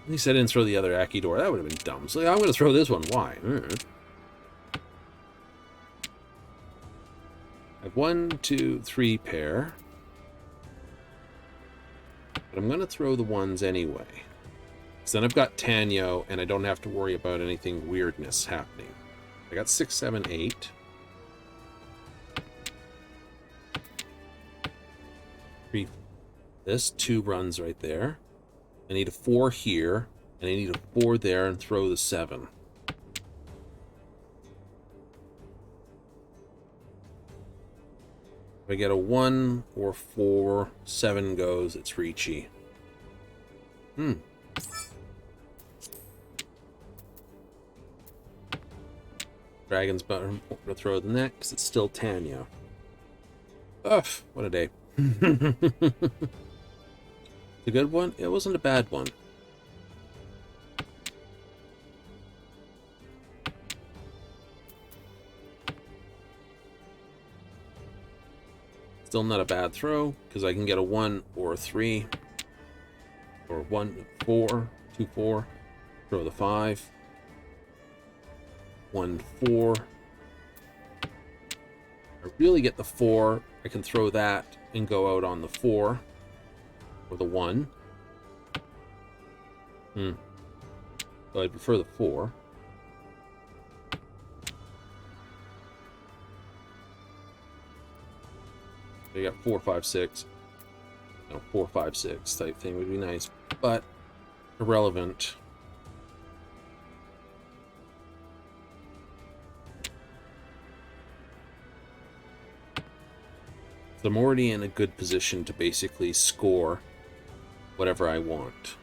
At least I didn't throw the other Aki door. That would have been dumb. So I'm going to throw this one. Why? I have 1, 2, 3 pair. But I'm going to throw the ones anyway. So then I've got Tanyo, and I don't have to worry about anything weirdness happening. I got 6, 7, 8. 3. This 2 runs right there. I need a 4 here, and I need a 4 there, and throw the 7. If I get a 1 or 4, 7 goes, it's reachy. Dragon's better to throw the next. It's still Tanya. Ugh, what a day. A good one? It wasn't a bad one. Still not a bad throw, because I can get a 1 or a 3. Or 1, 4, 2, 4. Throw the 5. 1, 4. I really get the 4. I can throw that and go out on the 4. Or the 1. So I prefer the 4. You got 4, 5, 6. No, 4, 5, 6 type thing would be nice, but irrelevant. So I'm already in a good position to basically score whatever I want.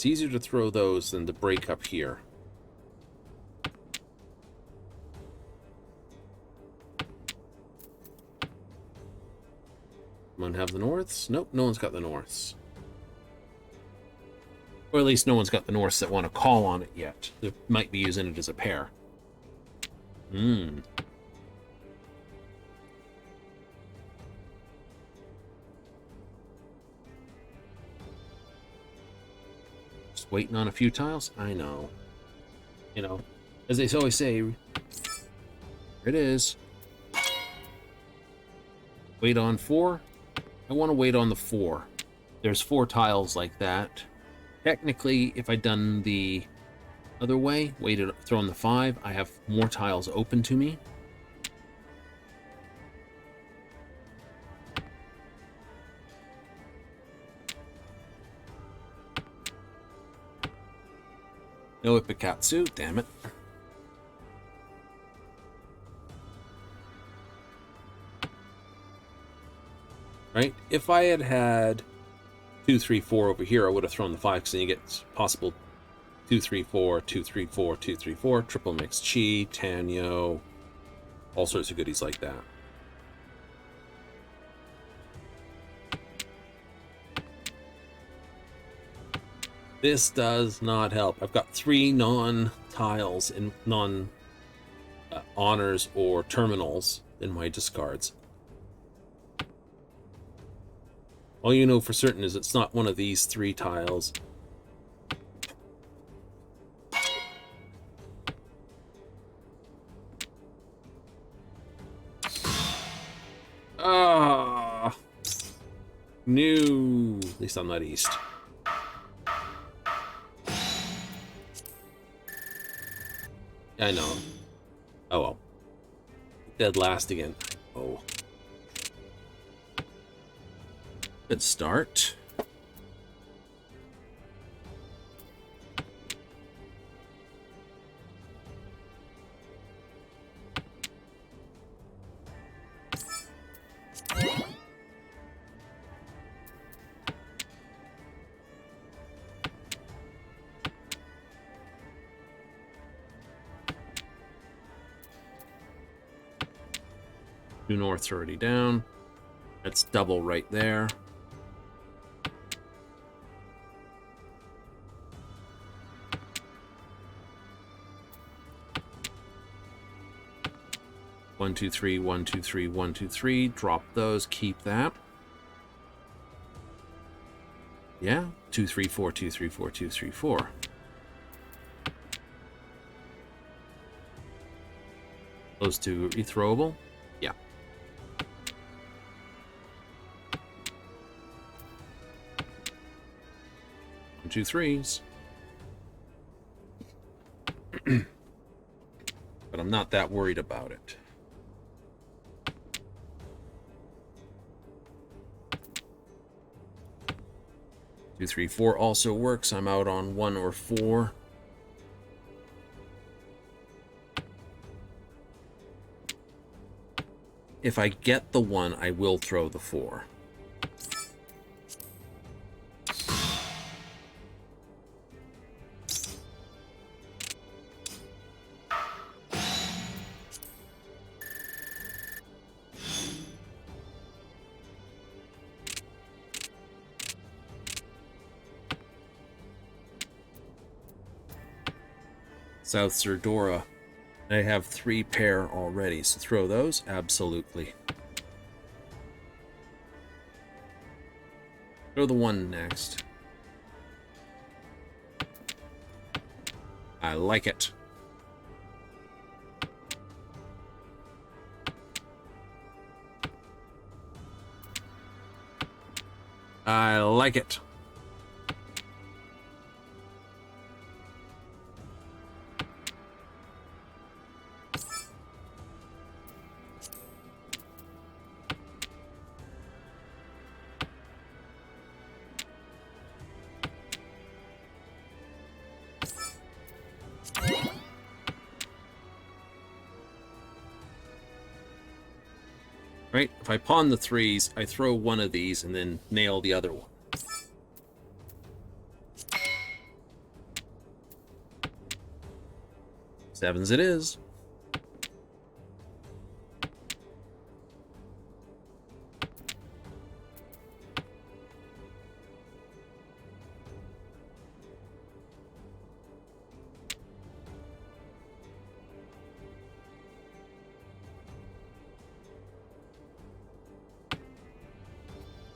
It's easier to throw those than to break up here. Anyone have the norths? Nope, no one's got the norths. Or at least no one's got the norths that want to call on it yet. They might be using it as a pair. Just waiting on a few tiles? I know. You know, as they always say, here it is. Wait on 4. I want to wait on the 4. There's 4 tiles like that. Technically, if I'd done the other way, waited, thrown the 5, I have more tiles open to me. No Ipikatsu, damn it. Right? If I had had 2, 3, 4 over here, I would have thrown the 5, because then you get possible 2, 3, 4, 2, 3, 4, 2, 3, 4, triple mix chi, Tanyo, all sorts of goodies like that. This does not help. I've got 3 non-tiles and non-honors or terminals in my discards. All you know for certain is it's not one of these 3 tiles. Ah, no. At least I'm not east. I know. Oh well. Dead last again. Oh. Good start. Two north's already down. That's double right there. One, two, three, 1, 2, 3, 1, 2, 3. Drop those. Keep that. Yeah. 2, 3, 4, 2, 3, 4, 2, 3, 4. Those two rethrowable. Yeah. 1, 2, 3s. But I'm not that worried about it. 2, 3, 4 also works. I'm out on 1 or 4. If I get the 1, I will throw the 4. South Zerdora. I have 3 pair already, so throw those? Absolutely. Throw the 1 next. I like it. I like it. Right? If I pawn the 3s, I throw one of these and then nail the other one. Sevens it is.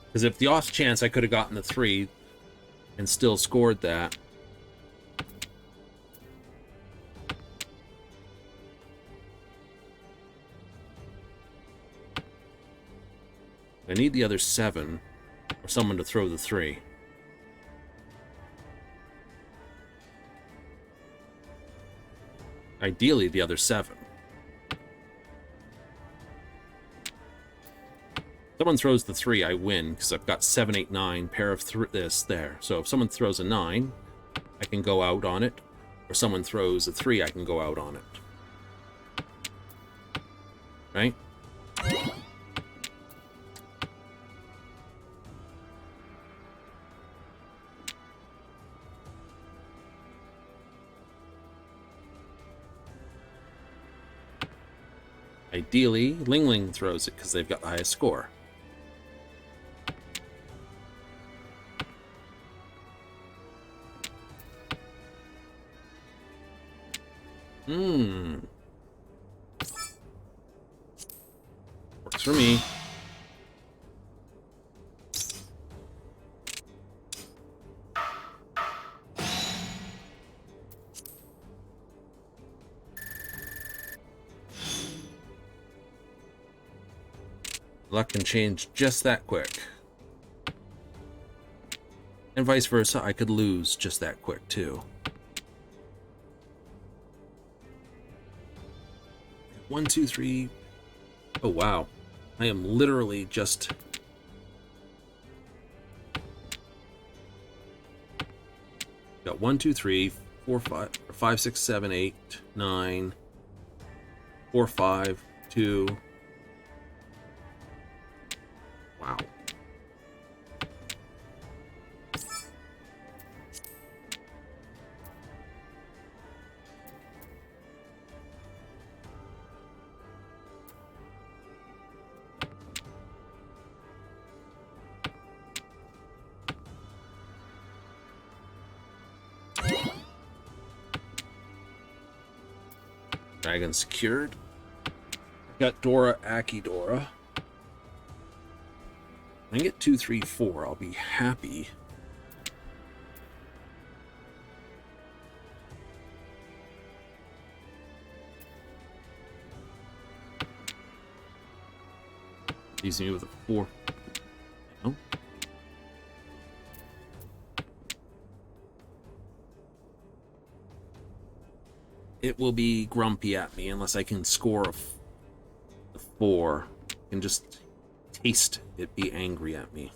Because if the off chance I could have gotten the 3 and still scored that. I need the other 7 or someone to throw the 3. Ideally, the other 7. Someone throws the 3, I win, because I've got 7, 8, 9, pair of this there. So if someone throws a 9, I can go out on it. Or someone throws a 3, I can go out on it. Right? Ideally, Ling Ling throws it because they've got the highest score. Works for me. Luck can change just that quick. And vice versa, I could lose just that quick too. 1, 2, 3. Oh wow. I am literally just... Got 1, 2, 3, 4, 5, 5, 6, 7, 8, 9, 4, 5, 2. Wow. Dragon secured. Got Dora, Aki Dora. I get 2, 3, 4. I'll be happy. Leaves me with a 4. No. It will be grumpy at me unless I can score a 4 and just taste it be angry at me.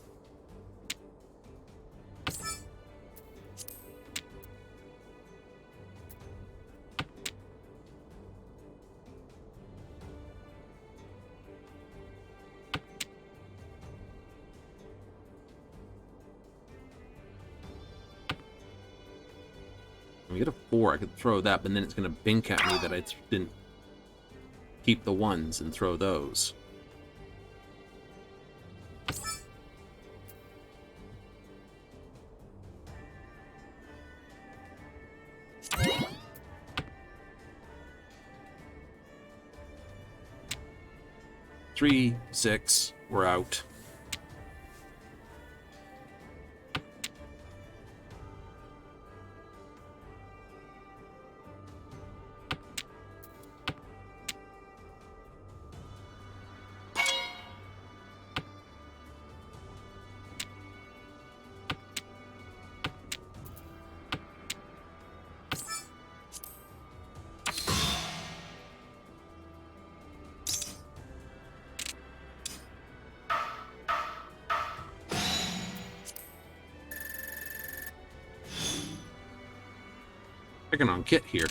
When we get a 4, I could throw that, but then it's going to bink at me that I didn't keep the 1s and throw those. Three, 6, we're out. Picking on Kit here.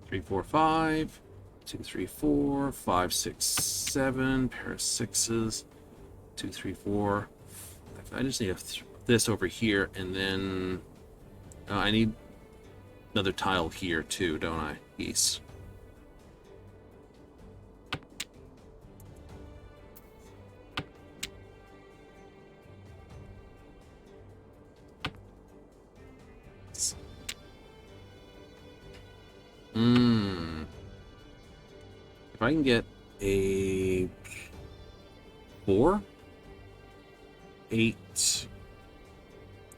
Three, 4, 5. 2, 3, 4. 5, 6, 7. Pair of 6s. 2, 3, 4. I just need this over here, and then I need another tile here too, don't I? Yes. If I can get a 4, 8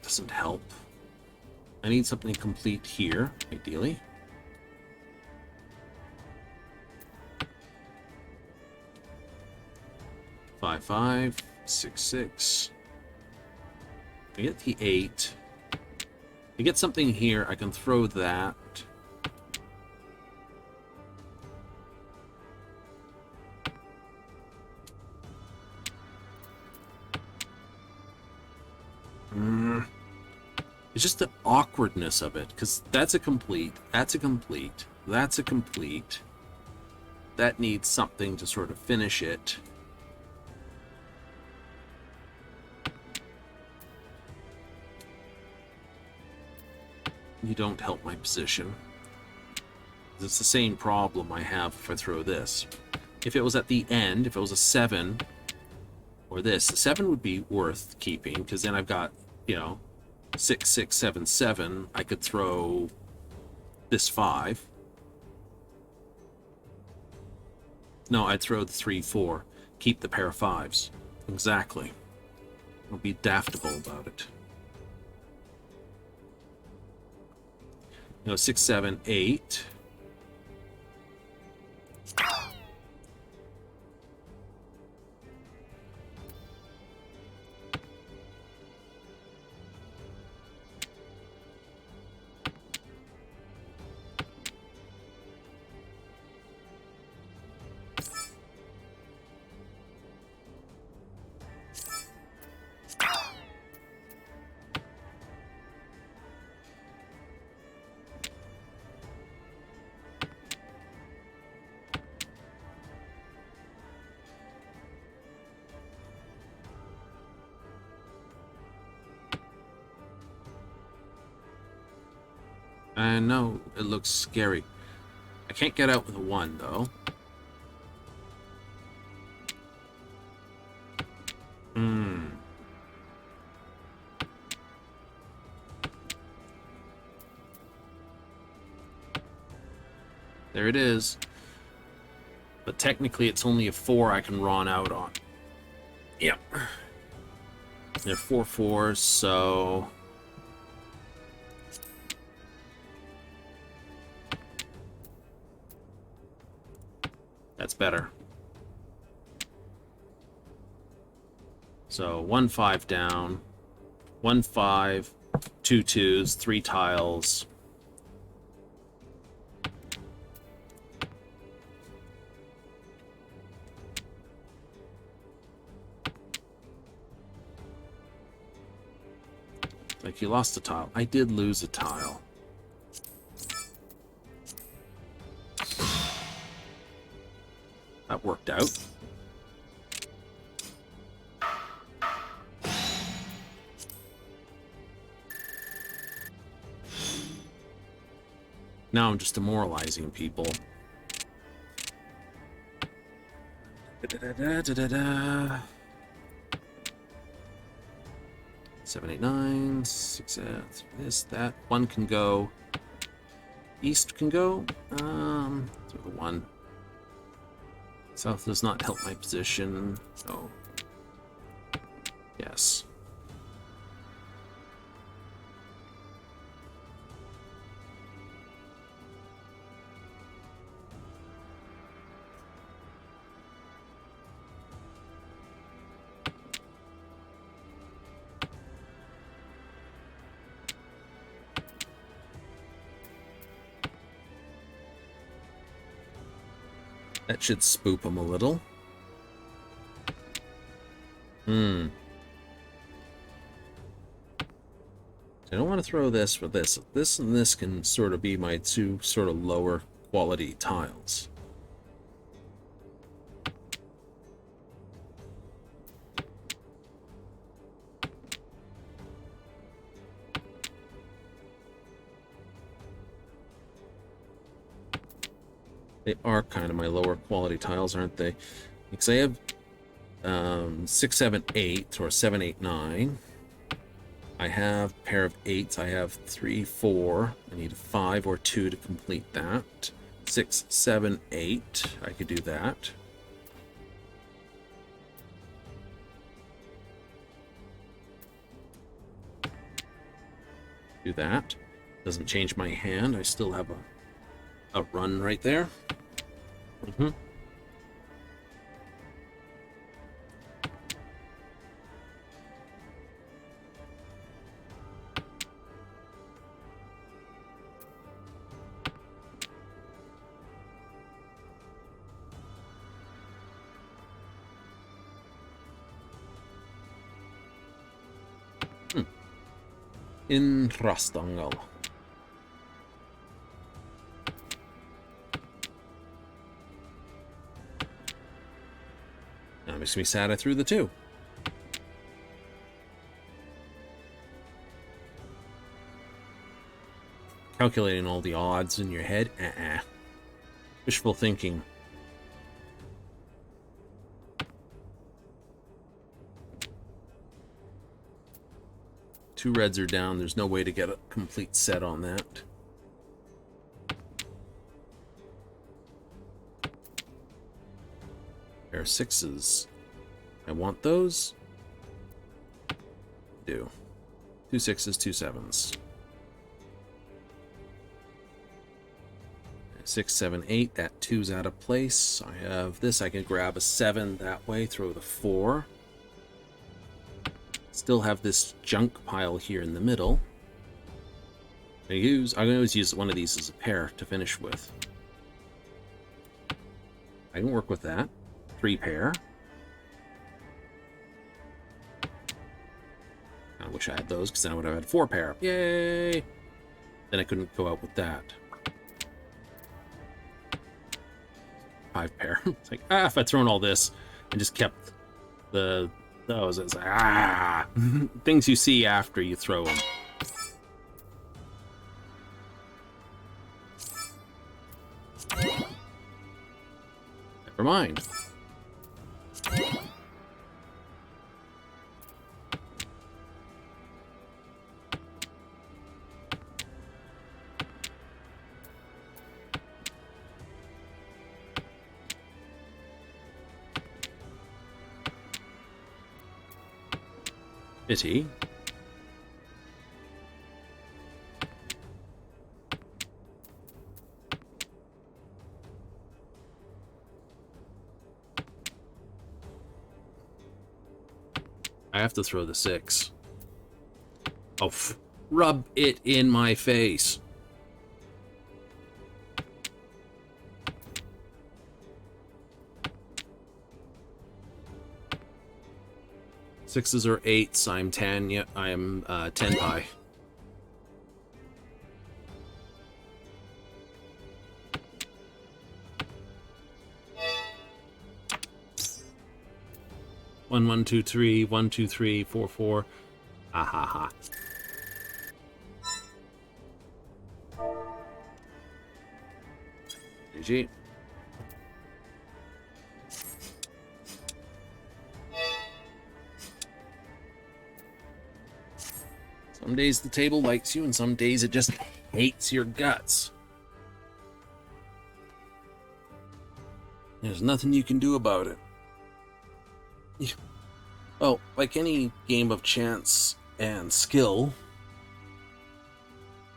doesn't help. I need something complete here, ideally. Five, 5, 6, 6. I get the 8. I get something here. I can throw that. It's just the awkwardness of it, because that's a complete, that's a complete, that's a complete. That needs something to sort of finish it. You don't help my position. It's the same problem I have if I throw this. If it was at the end, if it was a 7, or this, the 7 would be worth keeping, because then I've got, you know, 6, 6, 7, 7. I could throw this 5. No, I'd throw the 3, 4. Keep the pair of 5s. Exactly. I'll be daftable about it. You know, 6, 7, 8. I know, it looks scary. I can't get out with a 1, though. There it is. But technically, it's only a 4 I can run out on. Yep. They're 4 4s, so... That's better. So 1 5 down, 1 5, 2 2s, 3 tiles. Like you lost a tile. I did lose a tile. That worked out. Now I'm just demoralizing people. 7, 8, 9, 6, this, that. 1 can go. East can go. Throw the 1. South does not help my position. Oh. Yes. That should spook him a little. I don't want to throw this for this. This and this can sort of be my 2 sort of lower quality tiles. They are kind of my lower quality tiles, aren't they? Because I have 6, 7, 8, or 7, 8, 9. I have a pair of 8s. I have 3, 4. I need a 5 or 2 to complete that. 6, 7, 8. I could do that. Do that. Doesn't change my hand. I still have a run right there. In Rastangal. That makes me sad I threw the 2. Calculating all the odds in your head? Wishful thinking. Two reds are down. There's no way to get a complete set on that. Pair of 6s. I want those. Do. 2 6s, 2 7s. 6, 7, 8. That 2's out of place. I have this. I can grab a 7 that way. Throw the 4. Still have this junk pile here in the middle. I can always use one of these as a pair to finish with. I can work with that. 3 pair. I wish I had those, because then I would have had 4 pair. Yay! Then I couldn't go out with that. 5 pair. It's like, if I'd thrown all this and just kept those, it's like, things you see after you throw them. Never mind. Pity. I have to throw the 6. Oh, rub it in my face. Sixes or 8s. I'm 10. Yeah, I am 10 pie. One, 1, 2, 3. 1, 2, 3. 4, 4. Ah ha ha. GG. Some days the table likes you, and some days it just hates your guts. There's nothing you can do about it. Well, like any game of chance and skill,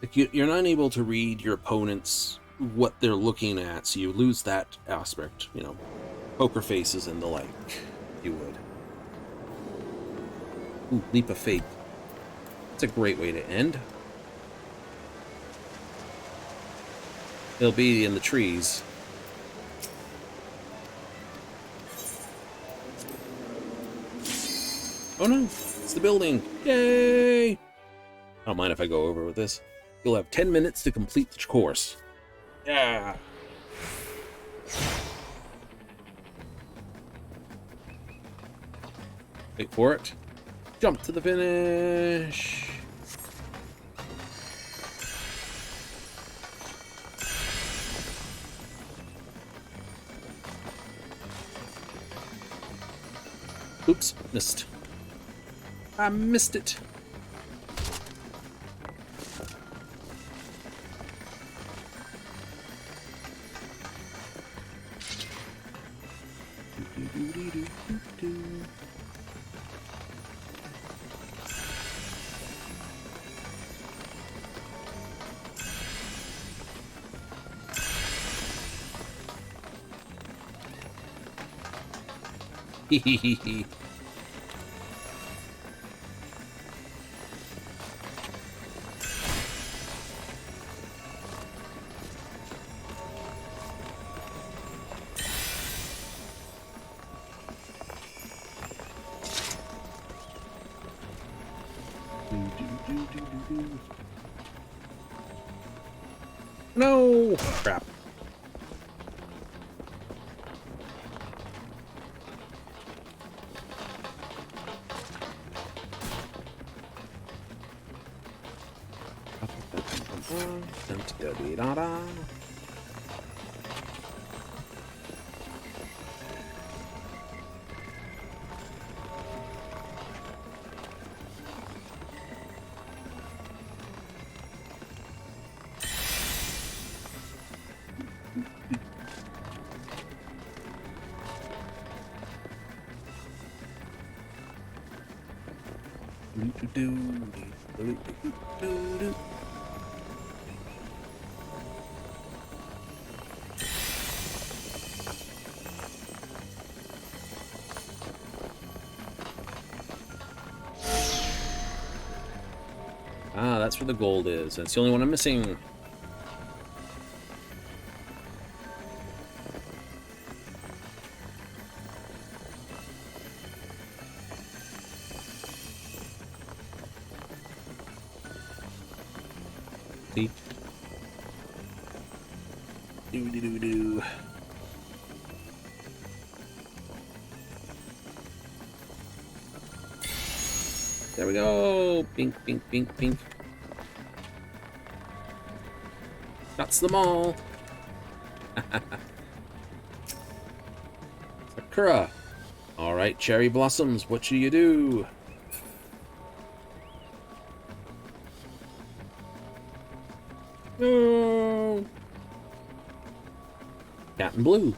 like you're not able to read your opponent's what they're looking at, so you lose that aspect. You know, poker faces and the like. You would. Ooh, leap of faith. It's a great way to end. It'll be in the trees. Oh no, it's the building. Yay! I don't mind if I go over with this. You'll have 10 minutes to complete the course. Yeah. Wait for it. Jump to the finish. Oops, missed. I missed it. Hehehe. No! Crap. Ah, that's where the gold is. That's the only one I'm missing. See? Do. There we go. Pink, pink, pink, pink. That's them all. Sakura. All right, cherry blossoms. What should you do? No. Captain Blue.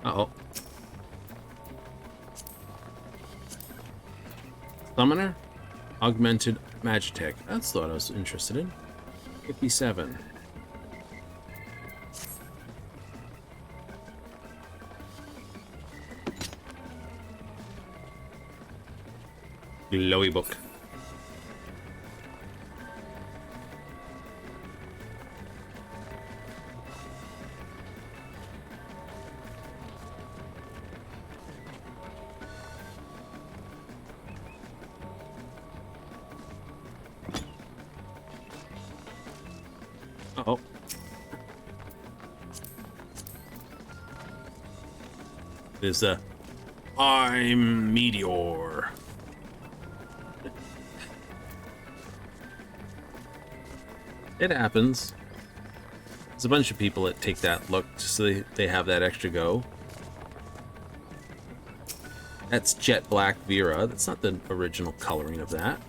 Uh-oh. Summoner? Augmented Magitech. That's what I was interested in. 57. Glowy book. Uh-oh. There's a I'm Meteor. It happens. There's a bunch of people that take that look just so they have that extra go. That's jet black Vera. That's not the original coloring of that.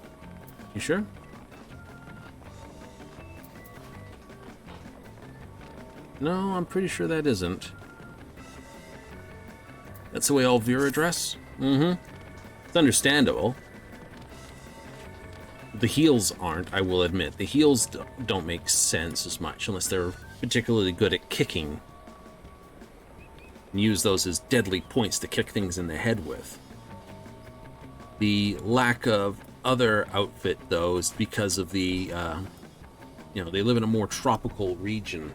You sure? No, I'm pretty sure that isn't. That's the way all Vera dress? Mm-hmm. It's understandable. The heels aren't, I will admit. The heels don't make sense as much unless they're particularly good at kicking. And use those as deadly points to kick things in the head with. The lack of other outfit, though, is because of the, you know, they live in a more tropical region.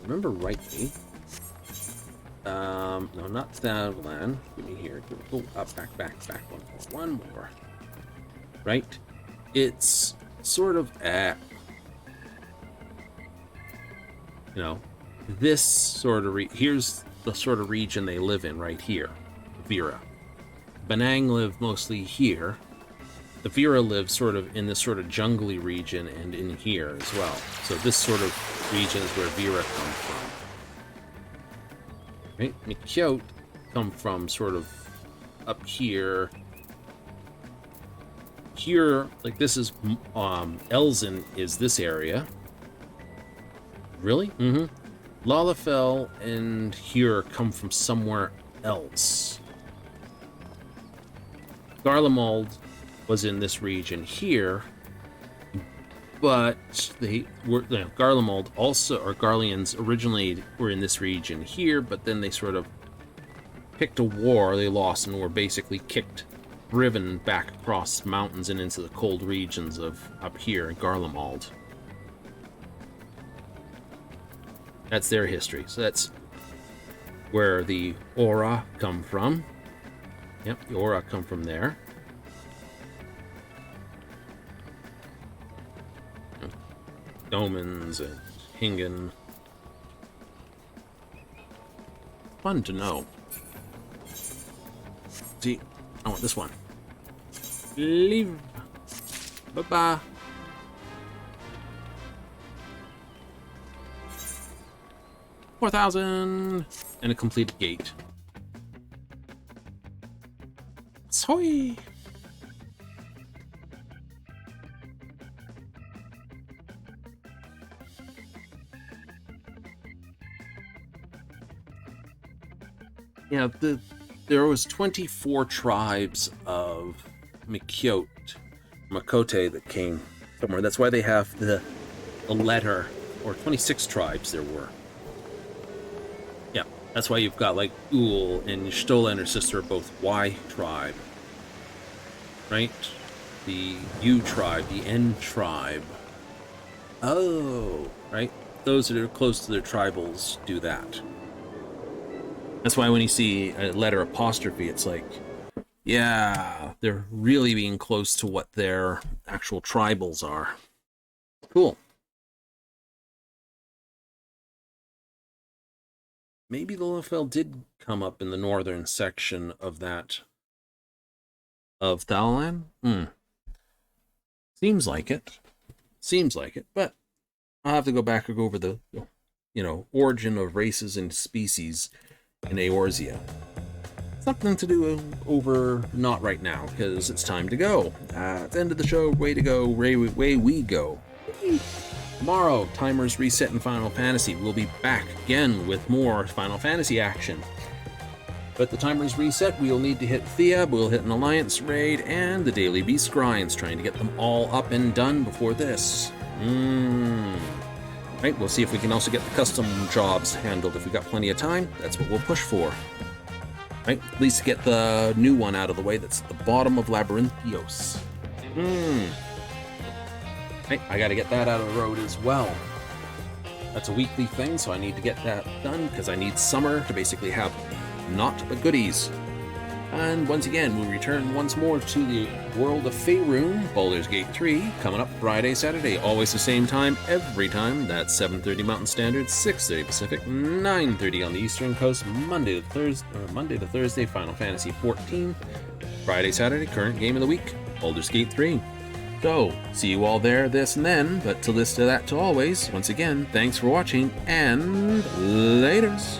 Remember rightly. No, not Thadland. Give me here. Go up, back, one more. Right? It's sort of you know, this sort of here's the sort of region they live in right here. Vera. Benang live mostly here. the Vera lives sort of in this sort of jungly region and in here as well. So this sort of region is where Vera come from. Right? Mikyote come from sort of up here. Here, like this is, Elzen is this area. Really? Mm-hmm. Lalafell and here come from somewhere else. Garlemald was in this region here, but they were, Garlemald also, or Garleans originally were in this region here, but then they sort of picked a war they lost and were basically driven back across mountains and into the cold regions of up here in Garlemald. That's their history. So that's where the Aura come from. Yep, the Aura come from there. Domans and Hingen. Fun to know. See, I want this one. Leave. Bye-bye. $4,000 and a completed gate. Soy. Yeah, there was 24 tribes of Makote that came somewhere. That's why they have the letter, or 26 tribes there were. Yeah, that's why you've got like Ul and Stola and her sister are both Y tribe. Right? The U tribe, the N tribe. Oh, right? Those that are close to their tribals do that. That's why when you see a letter apostrophe, it's like, yeah, they're really being close to what their actual tribals are. Cool. Maybe the Lalafell did come up in the northern section of that, of Thalalan? Seems like it. Seems like it, but I'll have to go back and go over the, origin of races and species in Eorzea. Something to do over, not right now, because it's time to go. At the end of the show, way to go, way we go. Tomorrow, timers reset in Final Fantasy. We'll be back again with more Final Fantasy action. But the timers reset, we'll need to hit Theab, we'll hit an Alliance raid, and the Daily Beast Grinds, trying to get them all up and done before this. Right, we'll see if we can also get the custom jobs handled if we got plenty of time. That's what we'll push for. Right, at least get the new one out of the way. That's at the bottom of Labyrinthios. Right, I gotta get that out of the road as well. That's a weekly thing, so I need to get that done because I need summer to basically have naught but goodies. And once again, we return once more to the world of Faerun, Baldur's Gate 3, coming up Friday, Saturday, always the same time, every time. That's 7:30 Mountain Standard, 6:30 Pacific, 9:30 on the Eastern Coast, Monday to Thursday, Final Fantasy XIV, Friday, Saturday, current game of the week, Baldur's Gate 3. So, see you all there, this and then, but to this to that to always, once again, thanks for watching, and laters.